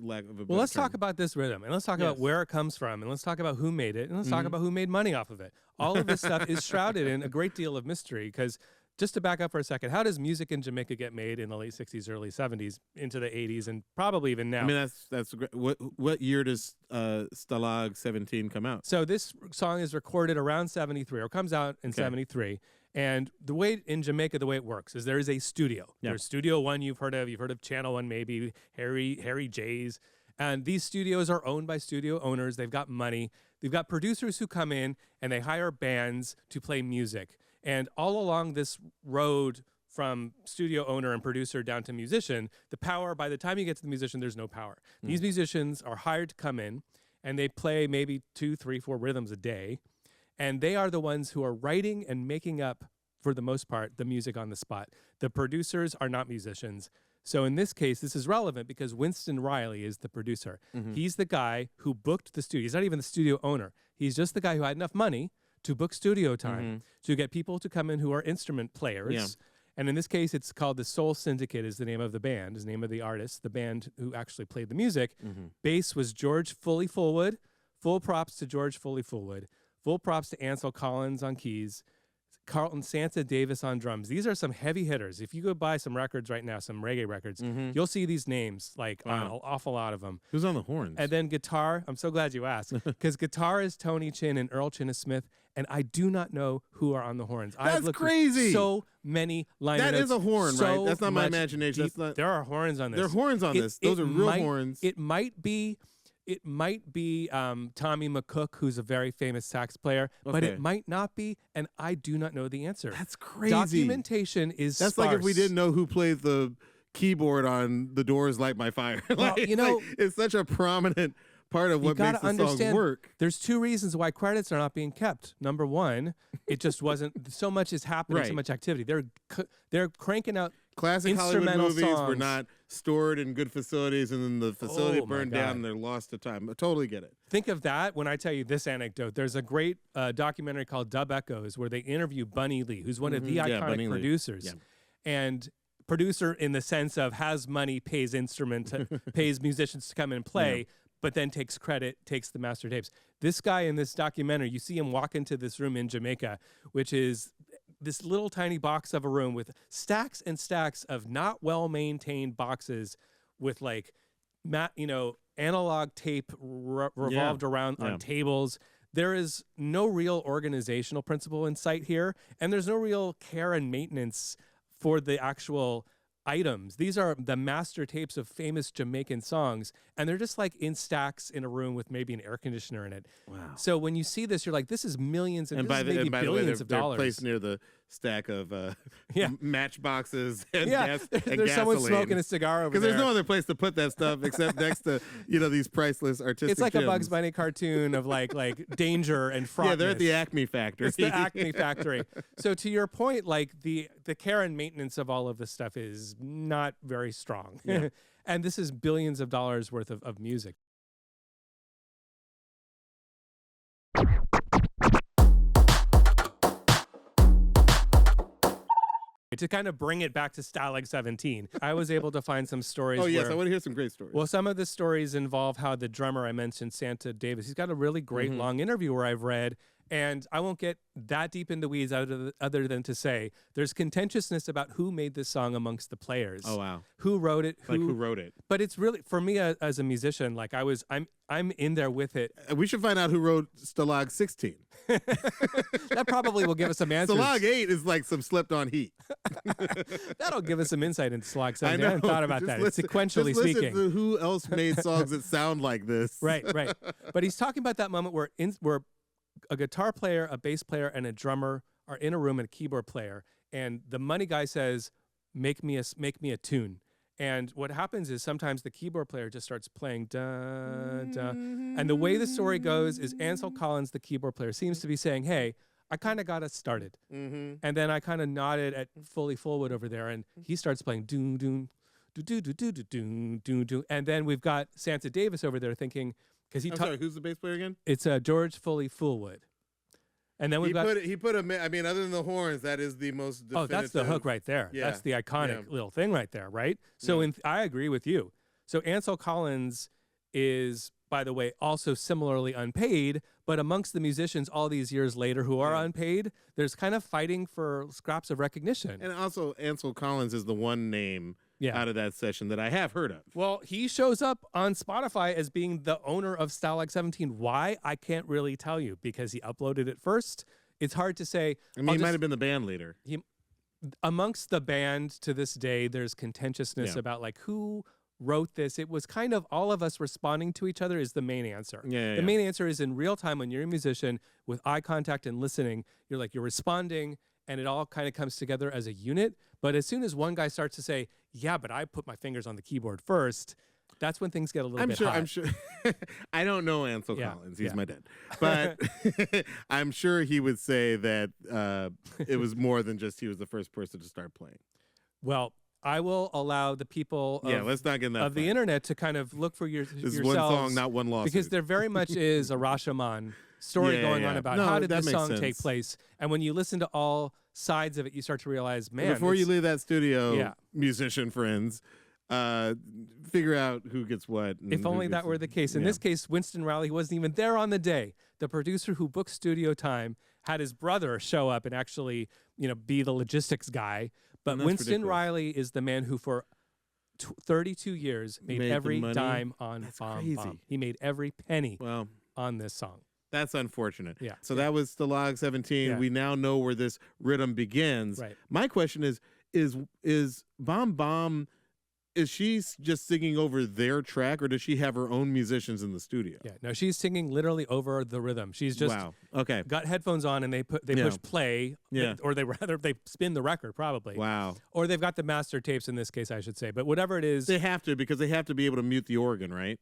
S1: lack of a
S2: well, let's talk about this rhythm, and let's talk about where it comes from, and let's talk about who made it, and let's talk about who made money off of it. All of this stuff is shrouded in a great deal of mystery, because just to back up for a second, how does music in Jamaica get made in the late 60s, early 70s, into the 80s, and probably even now?
S1: I mean, that's great. What year does Stalag 17 come out?
S2: So this song is recorded around 73, or comes out in 73. And the way in Jamaica, the way it works is there is a studio. There's Studio One you've heard of Channel One maybe, Harry J's. And these studios are owned by studio owners. They've got money. They've got producers who come in and they hire bands to play music. And all along this road from studio owner and producer down to musician, the power, by the time you get to the musician, there's no power. These musicians are hired to come in and they play maybe 2, 3, 4 rhythms a day. And they are the ones who are writing and making up, for the most part, the music on the spot. The producers are not musicians. So in this case, this is relevant because Winston Riley is the producer. He's the guy who booked the studio. He's not even the studio owner. He's just the guy who had enough money to book studio time to get people to come in who are instrument players. And in this case, it's called the Soul Syndicate is the name of the band, is the name of the artist, the band who actually played the music. Bass was George Fully Fullwood. Full props to George Fully Fullwood. Full props to Ansel Collins on keys. Carlton Santa Davis on drums. These are some heavy hitters. If you go buy some records right now, some reggae records, you'll see these names like on an awful lot of them.
S1: Who's on the horns?
S2: And then guitar, I'm so glad you asked, because guitar is Tony Chin and Earl Chinna-Smith, and I do not know who are on the horns.
S1: That's crazy.
S2: So many liner
S1: That
S2: notes,
S1: is a horn,
S2: so
S1: right? That's not my
S2: much
S1: imagination.
S2: deep-
S1: That's not.
S2: There are horns on this.
S1: There are horns on this. Those are real horns.
S2: It might be Tommy McCook, who's a very famous sax player, but
S1: Okay.
S2: it might not be, and I do not know the answer.
S1: That's crazy.
S2: Documentation is
S1: That's
S2: sparse.
S1: like if we didn't know who played the keyboard on The Doors' "Light My Fire."
S2: Well, you know,
S1: it's such a prominent part of what makes the song work.
S2: There's two reasons why credits are not being kept. Number one, it just wasn't so much is happening, so
S1: Right.
S2: much activity. They're cranking out
S1: Classic Hollywood
S2: instrumental
S1: movies were
S2: songs.
S1: not stored in good facilities, and then the facility
S2: Oh, my
S1: burned
S2: God.
S1: down and they're lost to time. I totally get it.
S2: Think of that when I tell you this anecdote. There's a great documentary called Dub Echoes where they interview Bunny Lee, who's one of the
S1: Yeah, Bunny
S2: iconic
S1: Lee.
S2: producers.
S1: Yeah.
S2: And producer in the sense of has money, pays pays musicians to come and play, but then takes credit, takes the master tapes. This guy in this documentary, you see him walk into this room in Jamaica, which is this little tiny box of a room with stacks and stacks of not well-maintained boxes with like, analog tape revolved around on tables. There is no real organizational principle in sight here, and there's no real care and maintenance for the actual items. These are the master tapes of famous Jamaican songs, and they're just like in stacks in a room with maybe an air conditioner in it.
S1: Wow.
S2: So when you see this, you're like, this is millions and
S1: by the way,
S2: billions of
S1: they're
S2: dollars.
S1: placed near the stack of matchboxes and
S2: Yeah,
S1: gas
S2: there's
S1: and
S2: someone
S1: gasoline.
S2: smoking a cigar over
S1: Because
S2: there.
S1: there's no other place to put that stuff except next to these priceless artistic.
S2: It's like a
S1: gems.
S2: Bugs Bunny cartoon of like danger and fraud.
S1: Yeah, they're at the Acme factory.
S2: It's the Acme factory. So to your point, like the care and maintenance of all of this stuff is not very strong.
S1: Yeah.
S2: And this is billions of dollars worth of music. To kind of bring it back to Stalag 17, I was able to find some stories.
S1: Oh yes,
S2: where,
S1: I want to hear some great stories.
S2: well, some of the stories involve how the drummer I mentioned, Santa Davis, he's got a really great long interview where I've read, and I won't get that deep in the weeds other than to say there's contentiousness about who made this song amongst the players.
S1: Oh wow,
S2: Who wrote it?
S1: who wrote it?
S2: But it's really, for me as a musician, like I'm in there with it.
S1: We should find out who wrote Stalag 16.
S2: That probably will give us some answers.
S1: Stalag 8 is like some slept-on heat.
S2: That'll give us some insight into Stalag 17. I
S1: know.
S2: hadn't thought about
S1: Just
S2: that.
S1: listen-
S2: It's sequentially
S1: just listen
S2: speaking.
S1: to who else made songs that sound like this.
S2: Right. But he's talking about that moment where a guitar player, a bass player, and a drummer are in a room and a keyboard player, and the money guy says, "Make me a tune." And what happens is sometimes the keyboard player just starts playing da da, and the way the story goes is Ansel Collins, the keyboard player, seems to be saying, "Hey, I kind of got us started," and then I kind of nodded at Fully Fullwood over there, and he starts playing doom doom. Do do do do do doom doom doom, and then we've got Santa Davis over there thinking, because
S1: I'm sorry, who's the bass player again?
S2: it's George Fully Fullwood, and then we've got
S1: He put I mean, other than the horns, that is the most definitive.
S2: oh, that's the hook right there.
S1: Yeah,
S2: That's the iconic
S1: yeah.
S2: little thing right there, right? So I agree with you. So Ansel Collins is, by the way, also similarly unpaid, but amongst the musicians all these years later who are unpaid, there's kind of fighting for scraps of recognition.
S1: And also, Ansel Collins is the one name
S2: Yeah.
S1: out of that session that I have heard of.
S2: Well, he shows up on Spotify as being the owner of Stalag 17. Why? I can't really tell you, because he uploaded it first. It's hard to say.
S1: I mean, he might have been the band leader.
S2: Amongst the band to this day, there's contentiousness
S1: Yeah.
S2: about like who wrote this. It was kind of all of us responding to each other is the main answer.
S1: Yeah,
S2: The main answer is in real time when you're a musician with eye contact and listening, you're responding and it all kind of comes together as a unit. But as soon as one guy starts to say, yeah, but I put my fingers on the keyboard first, that's when things get a little bit hot.
S1: I'm sure. I don't know Ansel
S2: Yeah,
S1: Collins. He's
S2: yeah.
S1: my dad. But I'm sure he would say that it was more than just he was the first person to start playing.
S2: Well, I will allow the people
S1: Yeah, let's not get in that
S2: of the
S1: fight.
S2: internet to kind of look for
S1: This is
S2: yourselves.
S1: one song, not one lawsuit.
S2: Because there very much is a Rashomon story
S1: Yeah,
S2: going
S1: yeah.
S2: on about
S1: No,
S2: how did
S1: that
S2: this
S1: makes
S2: song take
S1: sense.
S2: place. And when you listen to all sides of it, you start to realize, man,
S1: Before you
S2: it's-
S1: leave that studio,
S2: Yeah.
S1: musician friends, figure out who gets what. and
S2: if
S1: who
S2: only that
S1: gets-
S2: were the case. In
S1: yeah.
S2: this case, Winston Rowley wasn't even there on the day. The producer who booked studio time had his brother show up and actually, be the logistics guy. But Winston
S1: ridiculous.
S2: Riley is the man who for 32 years made every dime on Bomb Bomb. He made every penny on this song.
S1: That's unfortunate.
S2: Yeah.
S1: So that was Stalag 17.
S2: Yeah.
S1: We now know where this rhythm begins.
S2: Right.
S1: My question is Bomb Bomb, is she just singing over their track, or does she have her own musicians in the studio?
S2: Yeah. No, she's singing literally over the rhythm. She's just got headphones on and they push play.
S1: Yeah.
S2: Or they spin the record probably.
S1: Wow.
S2: Or they've got the master tapes in this case, I should say. But whatever it is,
S1: They have to, because they have to be able to mute the organ, right?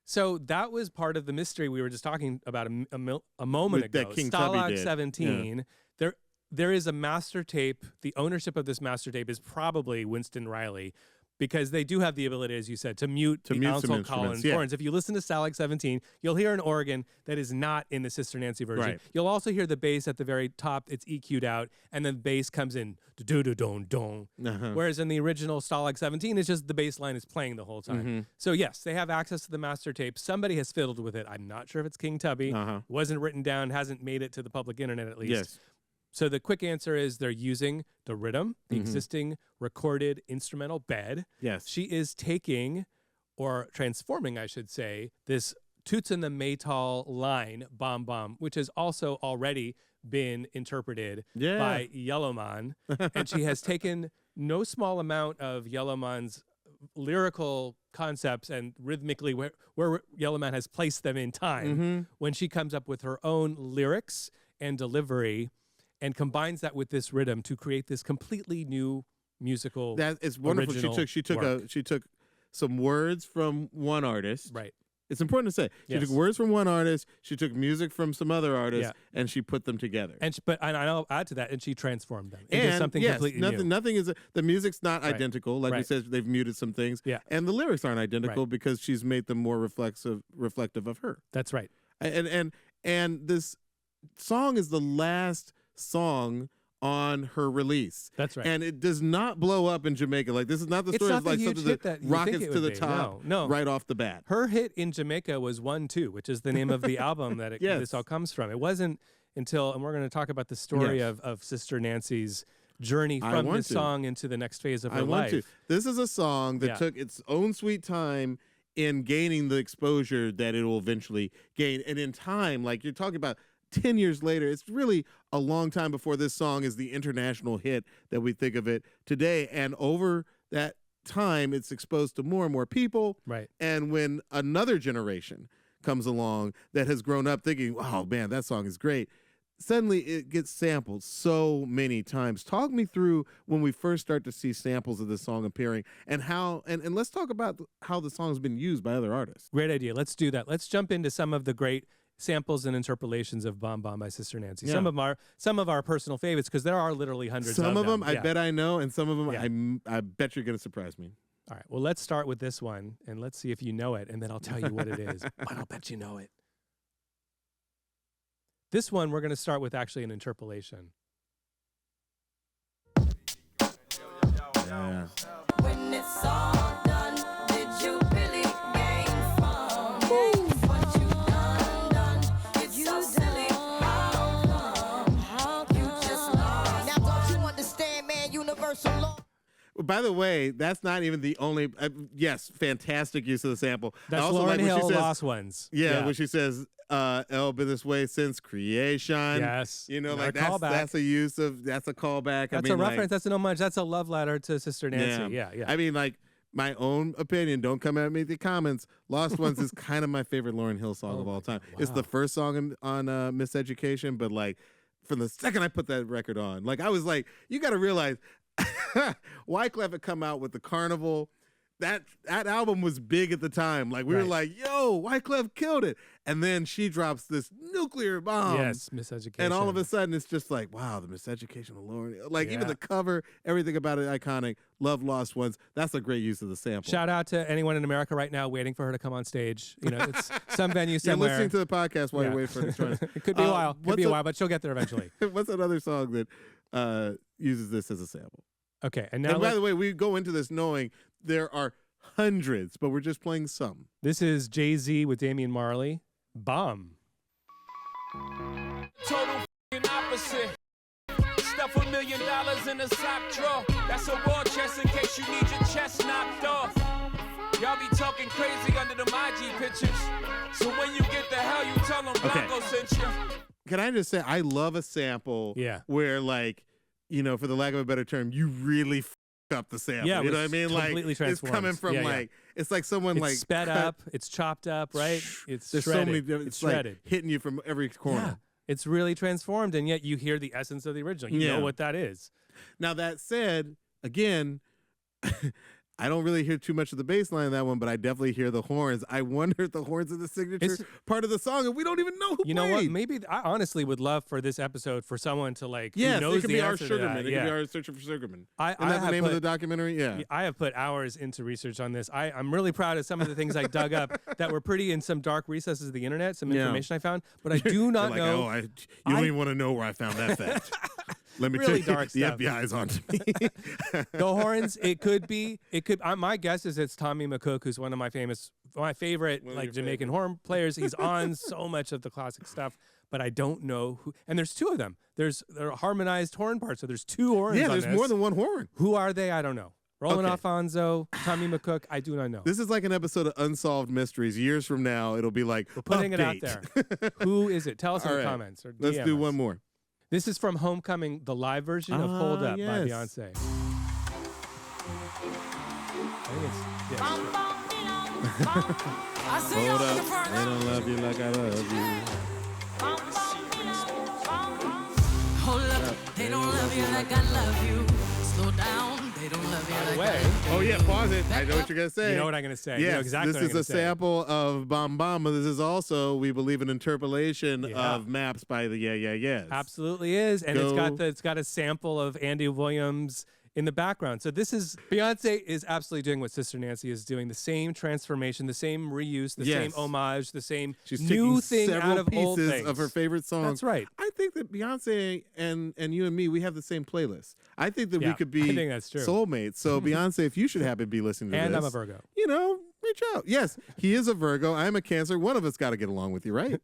S2: So that was part of the mystery we were just talking about a moment ago.
S1: That King Tubby
S2: Stalag
S1: did.
S2: 17. Yeah. There is a master tape. The ownership of this master tape is probably Winston Riley, because they do have the ability, as you said, to mute the Ansel Collins horns. If you listen to Stalag 17, you'll hear an organ that is not in the Sister Nancy version.
S1: Right.
S2: You'll also hear the bass at the very top. It's EQ'd out, and then the bass comes in, do-do-don-don. Whereas in the original Stalag 17, it's just the bass line is playing the whole time. So yes, they have access to the master tape. Somebody has fiddled with it. I'm not sure if it's King Tubby. Wasn't written down, hasn't made it to the public internet at least.
S1: Yes.
S2: So the quick answer is they're using the rhythm, the existing recorded instrumental bed.
S1: Yes.
S2: She is taking, or transforming, I should say, this Toots and the Maytall line, Bomb Bomb, which has also already been interpreted by Yellowman. And she has taken no small amount of Yellowman's lyrical concepts and rhythmically where Yellowman has placed them in time when she comes up with her own lyrics and delivery, and combines that with this rhythm to create this completely new musical.
S1: That is wonderful. She took some words from one artist.
S2: Right.
S1: It's important to say she took words from one artist. She took music from some other artists, and she put them together.
S2: And I'll add to that, and she transformed them into something completely new.
S1: Nothing is the music's not identical. Like we said, they've muted some things.
S2: Yeah.
S1: And the lyrics aren't identical because she's made them more reflective of her.
S2: That's right.
S1: And this song is the last song on her release.
S2: That's right.
S1: And it does not blow up in Jamaica. Like, this is not the story of like something that rockets to the top right off the bat.
S2: Her hit in Jamaica was 1-2, which is the name of the album that this all comes from. It wasn't until, and we're going to talk about the story of Sister Nancy's journey from this song into the next phase of her life.
S1: This is a song that took its own sweet time in gaining the exposure that it will eventually gain. And in time, like you're talking about 10 years later, it's really a long time before this song is the international hit that we think of it today. And over that time, it's exposed to more and more people.
S2: Right.
S1: And when another generation comes along that has grown up thinking, oh man, that song is great, suddenly it gets sampled so many times. Talk me through when we first start to see samples of this song appearing, and how, and let's talk about how the song's been used by other artists.
S2: Great idea. Let's do that. Let's jump into some of the great samples and interpolations of Bomb Bomb by Sister Nancy. Some of our personal favorites, because there are literally hundreds of them.
S1: Some of them I bet I know, and some of them I bet you're going to surprise me.
S2: All right, well, let's start with this one, and let's see if you know it, and then I'll tell you what it is. But I'll bet you know it. This one, we're going to start with actually an interpolation.
S1: Yeah.
S6: When it's all done, did you really gain fun? What you done, it's so silly. How come you just lost? Now don't you understand, man, universal law?
S1: By the way, that's not even the only. Yes, fantastic use of the sample.
S2: That's
S1: I also
S2: Lauryn
S1: like when
S2: Hill,
S1: she says,
S2: Lost Ones.
S1: Yeah, when she says, "L been this way since creation."
S2: Yes,
S1: you know,
S2: another
S1: like that's a callback.
S2: That's a reference. That's an homage. That's a love letter to Sister Nancy. Yeah.
S1: I mean, like, my own opinion. Don't come at me in the comments. "Lost Ones" is kind of my favorite Lauryn Hill song of all time. Wow. It's the first song on Miseducation, but like, from the second I put that record on, like, I was like, you got to realize. Wyclef had come out with the Carnival. That album was big at the time. Like, we were like, yo, Wyclef killed it. And then she drops this nuclear bomb.
S2: Yes, Miseducation.
S1: And all of a sudden, it's just like, wow, the Miseducation of Lauryn. Like, even the cover, everything about it iconic. Love Lost Ones. That's a great use of the sample.
S2: Shout out to anyone in America right now waiting for her to come on stage. You know, it's some venue somewhere.
S1: You're listening to the podcast while you're waiting for her to join.
S2: It could be a while. Could be a while, but she'll get there eventually.
S1: What's another song that uses this as a sample?
S2: Okay, and now
S1: by the way, we go into this knowing there are hundreds, but we're just playing some.
S2: This is Jay-Z with Damian Marley, Bomb.
S5: Total f***ing opposite.
S7: opposite. Stuff $1 million in a sock drawer. That's a war chest in case you need your chest knocked off. Y'all be talking crazy under them IG pictures. So when you get the hell, you tell them Blanco sent you.
S1: Can I just say, I love a sample where, like, you know, for the lack of a better term, you really up the sample.
S2: Yeah,
S1: you know what I mean? Like, it's coming from it's like someone
S2: it's sped up, it's chopped up, right? It's
S1: there's
S2: shredded.
S1: so many different, it's shredded. Like hitting you from every corner.
S2: Yeah. It's really transformed, and yet you hear the essence of the original. You know what that is.
S1: Now, that said, again, I don't really hear too much of the bass line in that one, but I definitely hear the horns. I wonder if the horns are the signature part of the song, and we don't even know who
S2: You know what? Maybe I honestly would love for this episode for someone to, like, who knows
S1: it could
S2: the
S1: be our
S2: answer
S1: Sugarman.
S2: to that.
S1: It could be our Searching for Sugarman.
S2: Isn't
S1: that the name of the documentary? Yeah.
S2: I have put hours into research on this. I'm really proud of some of the things I dug up that were pretty in some dark recesses of the internet, some information I found, but I do not know.
S1: You don't even want to know where I found that fact. Let me
S2: really
S1: tell you,
S2: dark
S1: the
S2: stuff.
S1: FBI is on to me.
S2: The horns, it could. My guess is it's Tommy McCook, who's one of my favorite Jamaican horn players. He's on so much of the classic stuff, but I don't know who. And there's two of them. There are harmonized horn parts, so there's two horns.
S1: Yeah, there's more than one horn.
S2: Who are they? I don't know. Roland Alfonso, Tommy McCook, I do not know.
S1: This is like an episode of Unsolved Mysteries. Years from now, it'll be like,
S2: we're putting it out there. Who is it? Tell us in the comments. Or
S1: Let's do one more.
S2: This is from Homecoming, the live version of Hold Up by Beyonce. I think it's,
S1: Hold up, they don't love you like I love you.
S6: Hold up, they don't love you like I love you. Slow down, they don't love you like I love you.
S1: Oh yeah, pause it. I know what you're going to say.
S2: You know what I'm going to say.
S1: Yes,
S2: you know exactly
S1: this is a sample of Bam Bam, but this is also, we believe, an interpolation of Maps by the Yeah Yeah Yeahs.
S2: Absolutely is, and it's got a sample of Andy Williams in the background. So Beyonce is absolutely doing what Sister Nancy is doing, the same transformation, the same reuse, the same homage, the same new thing out of old things.
S1: Of her favorite songs.
S2: That's right.
S1: I think that Beyonce and you and me, we have the same playlist. I think that we could be soulmates. So Beyonce, if you should happen to be listening to this.
S2: And I'm a Virgo.
S1: You know, reach out. Yes, he is a Virgo. I'm a Cancer. One of us got to get along with you, right?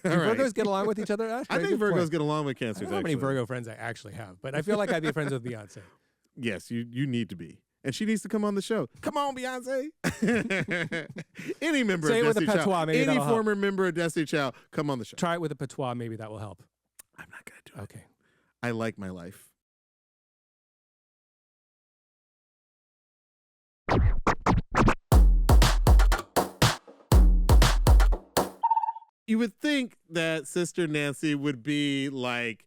S2: Virgos get along with each other?
S1: I think Virgos get along with Cancers.
S2: I don't know how many Virgo friends I actually have, but I feel like I'd be friends with Beyonce.
S1: Yes, you need to be. And she needs to come on the show. Come on, Beyonce. Any member
S2: Say
S1: of
S2: it with
S1: Destiny
S2: a patois,
S1: Child.
S2: maybe
S1: Any
S2: that'll
S1: former member of Destiny Child, come on the show.
S2: Try it with a patois, maybe that will help.
S1: I'm not going to do it.
S2: Okay.
S1: I like my life. You would think that Sister Nancy would be like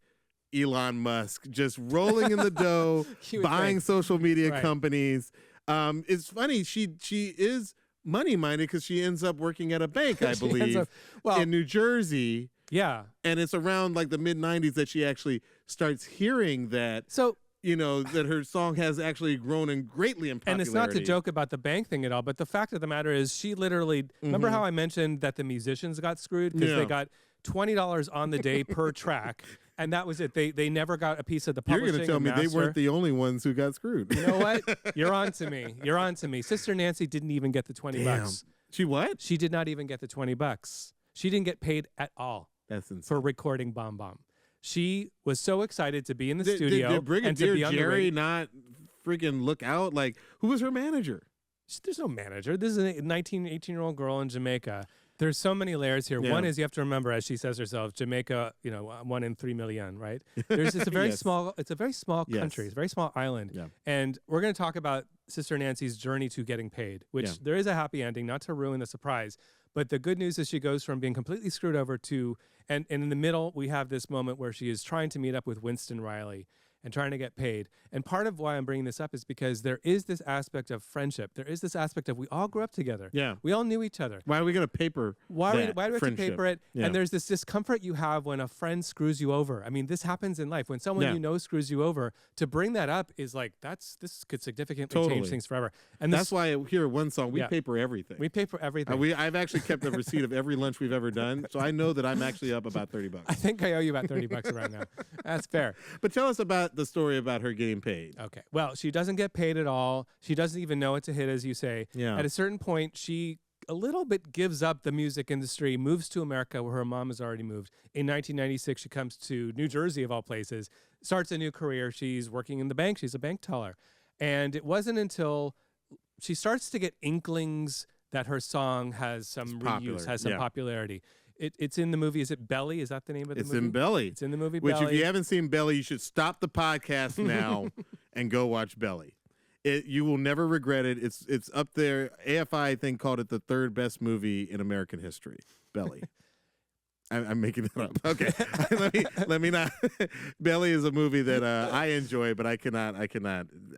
S1: Elon Musk, just rolling in the dough, buying social media companies. It's funny, she is money-minded because she ends up working at a bank, I believe, in New Jersey.
S2: Yeah.
S1: And it's around like the mid-'90s that she actually starts hearing that.
S2: So,
S1: you know, that her song has actually grown greatly in popularity.
S2: And it's not to joke about the bank thing at all, but the fact of the matter is she literally, remember how I mentioned that the musicians got screwed because they got $20 on the day per track, and that was it. They never got a piece of the publishing.
S1: You're going to tell me they weren't the only ones who got screwed.
S2: You know what? You're on to me. You're on to me. Sister Nancy didn't even get the $20.
S1: She what?
S2: She did not even get the $20. She didn't get paid at all.
S1: That's insane.
S2: For recording Bam Bam. She was so excited to be in the studio.
S1: Did Brigadier
S2: and to be on
S1: Jerry not freaking look out? Like, who was her manager?
S2: There's no manager. This is a 18-year-old girl in Jamaica. There's so many layers here. One is you have to remember, as she says herself, Jamaica, 1 in 3 million, right? It's a very small. It's a very small country. It's a very small island. Yeah. And we're going to talk about Sister Nancy's journey to getting paid, which there is a happy ending, not to ruin the surprise. But the good news is she goes from being completely screwed over to, and in the middle, we have this moment where she is trying to meet up with Winston Riley and trying to get paid. And part of why I'm bringing this up is because there is this aspect of friendship. There is this aspect of we all grew up together.
S1: Yeah.
S2: We all knew each other.
S1: Why are we going to paper
S2: Why do we have to paper it?
S1: Yeah.
S2: And there's this discomfort you have when a friend screws you over. I mean, this happens in life. When someone you know screws you over, to bring that up is like, this could significantly change things forever. And
S1: that's why here at One Song, we paper everything.
S2: We paper everything.
S1: I've actually kept a receipt of every lunch we've ever done. So I know that I'm actually up about $30.
S2: I think I owe you about $30 around now. That's fair.
S1: But tell us about the story about her getting paid.
S2: Okay. Well, she doesn't get paid at all. She doesn't even know it's a hit, as you say.
S1: Yeah.
S2: At a certain point, she a little bit gives up the music industry, moves to America where her mom has already moved. In 1996, she comes to New Jersey, of all places, starts a new career. She's working in the bank. She's a bank teller. And it wasn't until she starts to get inklings that her song has some reuse, has some popularity. It's in the movie. Is it Belly? Is that the name of the movie?
S1: It's in Belly.
S2: It's in the movie
S1: Which,
S2: Belly.
S1: if you haven't seen Belly, you should stop the podcast now and go watch Belly. You will never regret it. It's up there. AFI, I think, called it the 3rd best movie in American history. Belly. I'm making that up. Okay, let me not. Belly is a movie that I enjoy, but I cannot.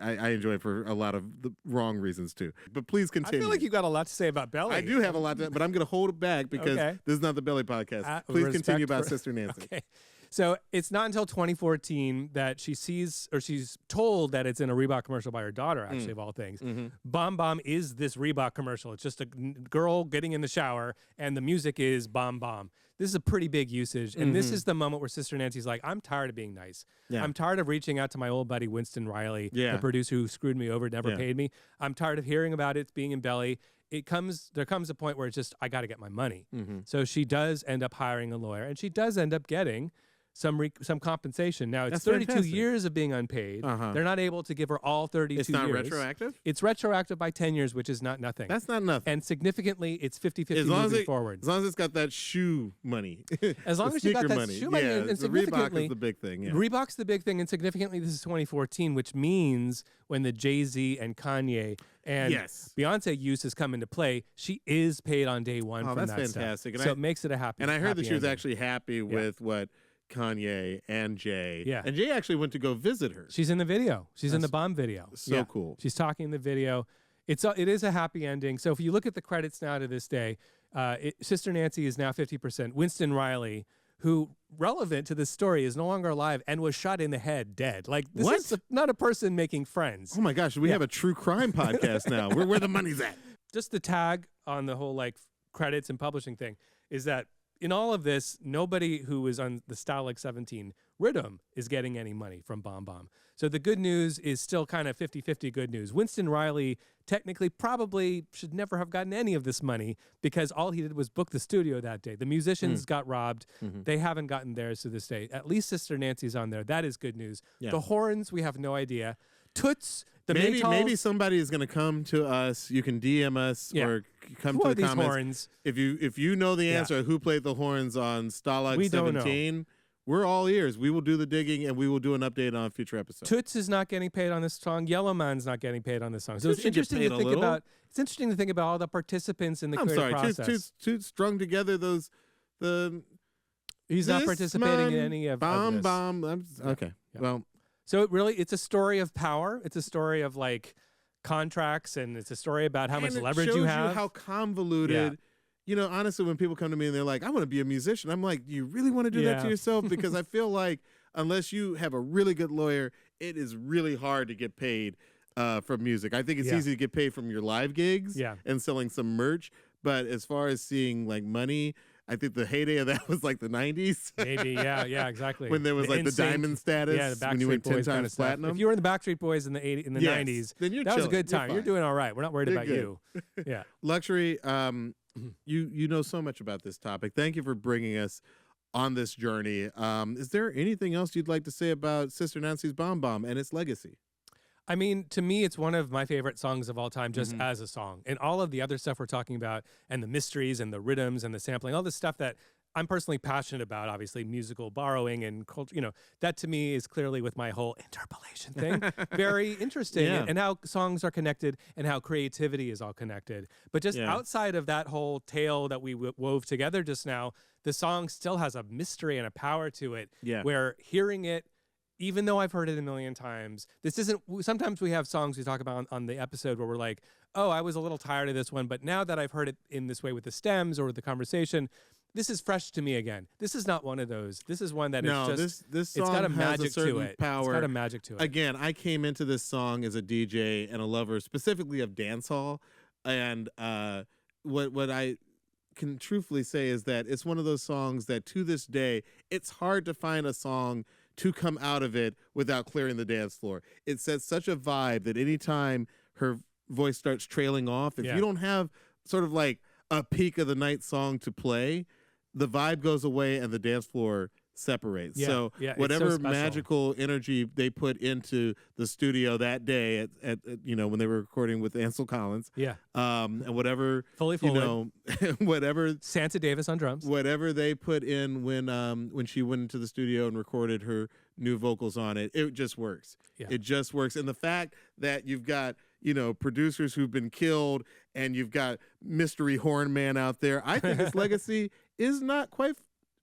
S1: I enjoy it for a lot of the wrong reasons too. But please continue.
S2: I feel like you got a lot to say about Belly.
S1: I do have a lot to, but I'm going to hold it back because this is not the Belly podcast. Please continue about Sister Nancy.
S2: Okay. So it's not until 2014 that she sees, or she's told that it's in a Reebok commercial by her daughter, actually, of all things. Bomb Bomb is this Reebok commercial. It's just a girl getting in the shower, and the music is Bomb Bomb. This is a pretty big usage. And this is the moment where Sister Nancy's like, I'm tired of being nice. I'm tired of reaching out to my old buddy, Winston Riley, the producer who screwed me over, never paid me. I'm tired of hearing about it being in Belly. There comes a point where it's just, I got to get my money. So she does end up hiring a lawyer, and she does end up getting some compensation. Now, it's 32 years of being unpaid. They're not able to give her all 32 years.
S1: It's not retroactive?
S2: It's retroactive by 10 years, which is not nothing.
S1: That's not nothing.
S2: And significantly, it's 50-50 moving forward.
S1: As long as it's got that shoe money.
S2: As long as you got that shoe money. And significantly,
S1: Reebok is the big thing. Yeah.
S2: Reebok's the big thing. And significantly, this is 2014, which means when the Jay-Z and Kanye and Beyonce uses come into play, she is paid on day one from
S1: that's
S2: that
S1: fantastic.
S2: So it makes it a happy.
S1: And I heard that she was
S2: ending.
S1: actually happy with what Kanye and Jay.
S2: Yeah.
S1: And Jay actually went to go visit her.
S2: She's in the video. She's in the Bomb video.
S1: So cool.
S2: She's talking in the video. It is a happy ending. So if you look at the credits now to this day, Sister Nancy is now 50%. Winston Riley, who relevant to this story, is no longer alive and was shot in the head dead. Like, this is not a person making friends.
S1: Oh my gosh, we have a true crime podcast now. Where the money's at.
S2: Just the tag on the whole like credits and publishing thing is that in all of this, nobody who is on the Style Like 17 rhythm is getting any money from Bomb Bomb. So the good news is still kind of 50-50 good news. Winston Riley technically probably should never have gotten any of this money because all he did was book the studio that day. The musicians got robbed. They haven't gotten theirs to this day. At least Sister Nancy's on there. That is good news. Yeah. The horns, we have no idea. Toots,
S1: maybe somebody is going to come to us. You can DM us or come to the comments.
S2: Horns?
S1: If you know the answer, who played the horns on Stalag 17? We're all ears. We will do the digging and we will do an update on future episodes.
S2: Toots is not getting paid on this song. Yellowman's not getting paid on this song. So it's interesting to think about. It's interesting to think about all the participants in the creative process.
S1: Toots strung together
S2: He's not participating in any of this.
S1: Okay. Yeah. Well.
S2: So it's a story of power. It's a story of like contracts, and it's a story about how much leverage you have.
S1: It shows you how convoluted. Yeah. You know, honestly, when people come to me and they're like, I want to be a musician, I'm like, do you really want to do that to yourself? Because I feel like unless you have a really good lawyer, it is really hard to get paid from music. I think it's easy to get paid from your live gigs and selling some merch. But as far as seeing like money, I think the heyday of that was like the 90s.
S2: Maybe, yeah, exactly.
S1: When there was like the diamond status,
S2: the
S1: when you went 10 times
S2: kind of
S1: platinum.
S2: If you were in the Backstreet Boys in the 90s,
S1: then
S2: that was a good time. You're doing all right. We're not worried about
S1: you.
S2: Yeah.
S1: Luxury, you know so much about this topic. Thank you for bringing us on this journey. Is there anything else you'd like to say about Sister Nancy's Bomb Bomb and its legacy?
S2: I mean, to me, it's one of my favorite songs of all time, just as a song. And all of the other stuff we're talking about, and the mysteries and the rhythms and the sampling, all this stuff that I'm personally passionate about, obviously, musical borrowing and culture, that to me is clearly with my whole interpolation thing, very interesting. And how songs are connected and how creativity is all connected. But just outside of that whole tale that we wove together just now, the song still has a mystery and a power to it, where hearing it, even though I've heard it a million times, sometimes we have songs we talk about on the episode where we're like, oh, I was a little tired of this one, but now that I've heard it in this way with the stems or the conversation, this is fresh to me again. This is not one of those. This is one that
S1: this song
S2: it's got a
S1: has
S2: magic
S1: a certain
S2: to it.
S1: Power.
S2: It's got a magic to it.
S1: Again, I came into this song as a DJ and a lover specifically of dancehall, and what I can truthfully say is that it's one of those songs that to this day, it's hard to find a song to come out of it without clearing the dance floor. It sets such a vibe that anytime her voice starts trailing off, if you don't have sort of like a peak of the night song to play, the vibe goes away and the dance floor separates. So whatever magical energy they put into the studio that day at when they were recording with Ansel Collins, and whatever
S2: Fully
S1: whatever
S2: Santa Davis on drums,
S1: whatever they put in when she went into the studio and recorded her new vocals on it, it just works. It just works. And the fact that you've got producers who've been killed and you've got mystery horn man out there, I think his legacy is not quite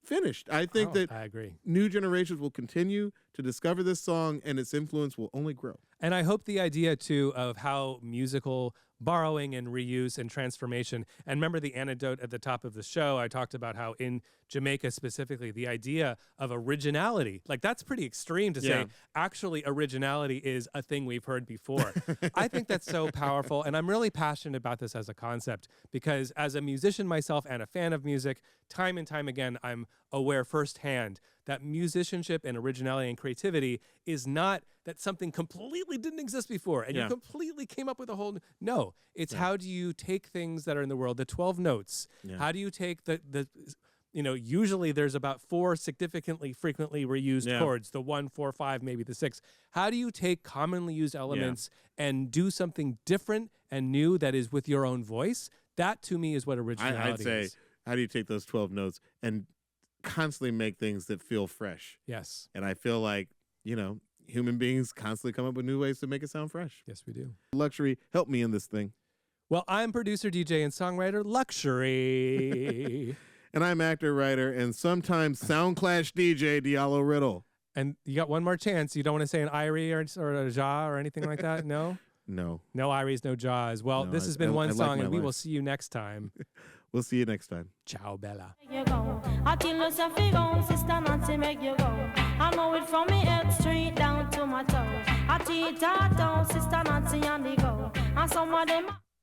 S1: finished. I think that
S2: I agree.
S1: New generations will continue to discover this song and its influence will only grow.
S2: And I hope the idea, too, of how musical borrowing and reuse and transformation, and remember the anecdote at the top of the show, I talked about how in Jamaica specifically, the idea of originality, like that's pretty extreme to say, actually originality is a thing we've heard before. I think that's so powerful, and I'm really passionate about this as a concept because as a musician myself and a fan of music, time and time again, I'm aware firsthand that musicianship and originality and creativity is not that something completely didn't exist before and you completely came up with a whole no, it's how do you take things that are in the world, the 12 notes, how do you take the usually there's about 4 significantly frequently reused chords, the 1, 4, 5, maybe the 6. How do you take commonly used elements and do something different and new that is with your own voice? That to me is what originality
S1: I'd say,
S2: is.
S1: How do you take those 12 notes and constantly make things that feel fresh?
S2: Yes.
S1: And I feel like, human beings constantly come up with new ways to make it sound fresh.
S2: Yes, we do.
S1: Luxury, help me in this thing.
S2: Well, I'm producer, DJ, and songwriter Luxury.
S1: And I'm actor, writer, and sometimes Soundclash DJ Diallo Riddle.
S2: And you got one more chance. You don't want to say an Irie or a Ja or anything like that? No?
S1: No.
S2: No Iries, no Jaws. Well, this has been one song, and we will see you next time.
S1: We'll see you next time.
S2: Ciao, Bella.
S3: You go. I tell you, Sophie, go, Sister Nancy, make you go. I know it from me head straight down to my toe. I teach her down, Sister Nancy, and they go. And some of them.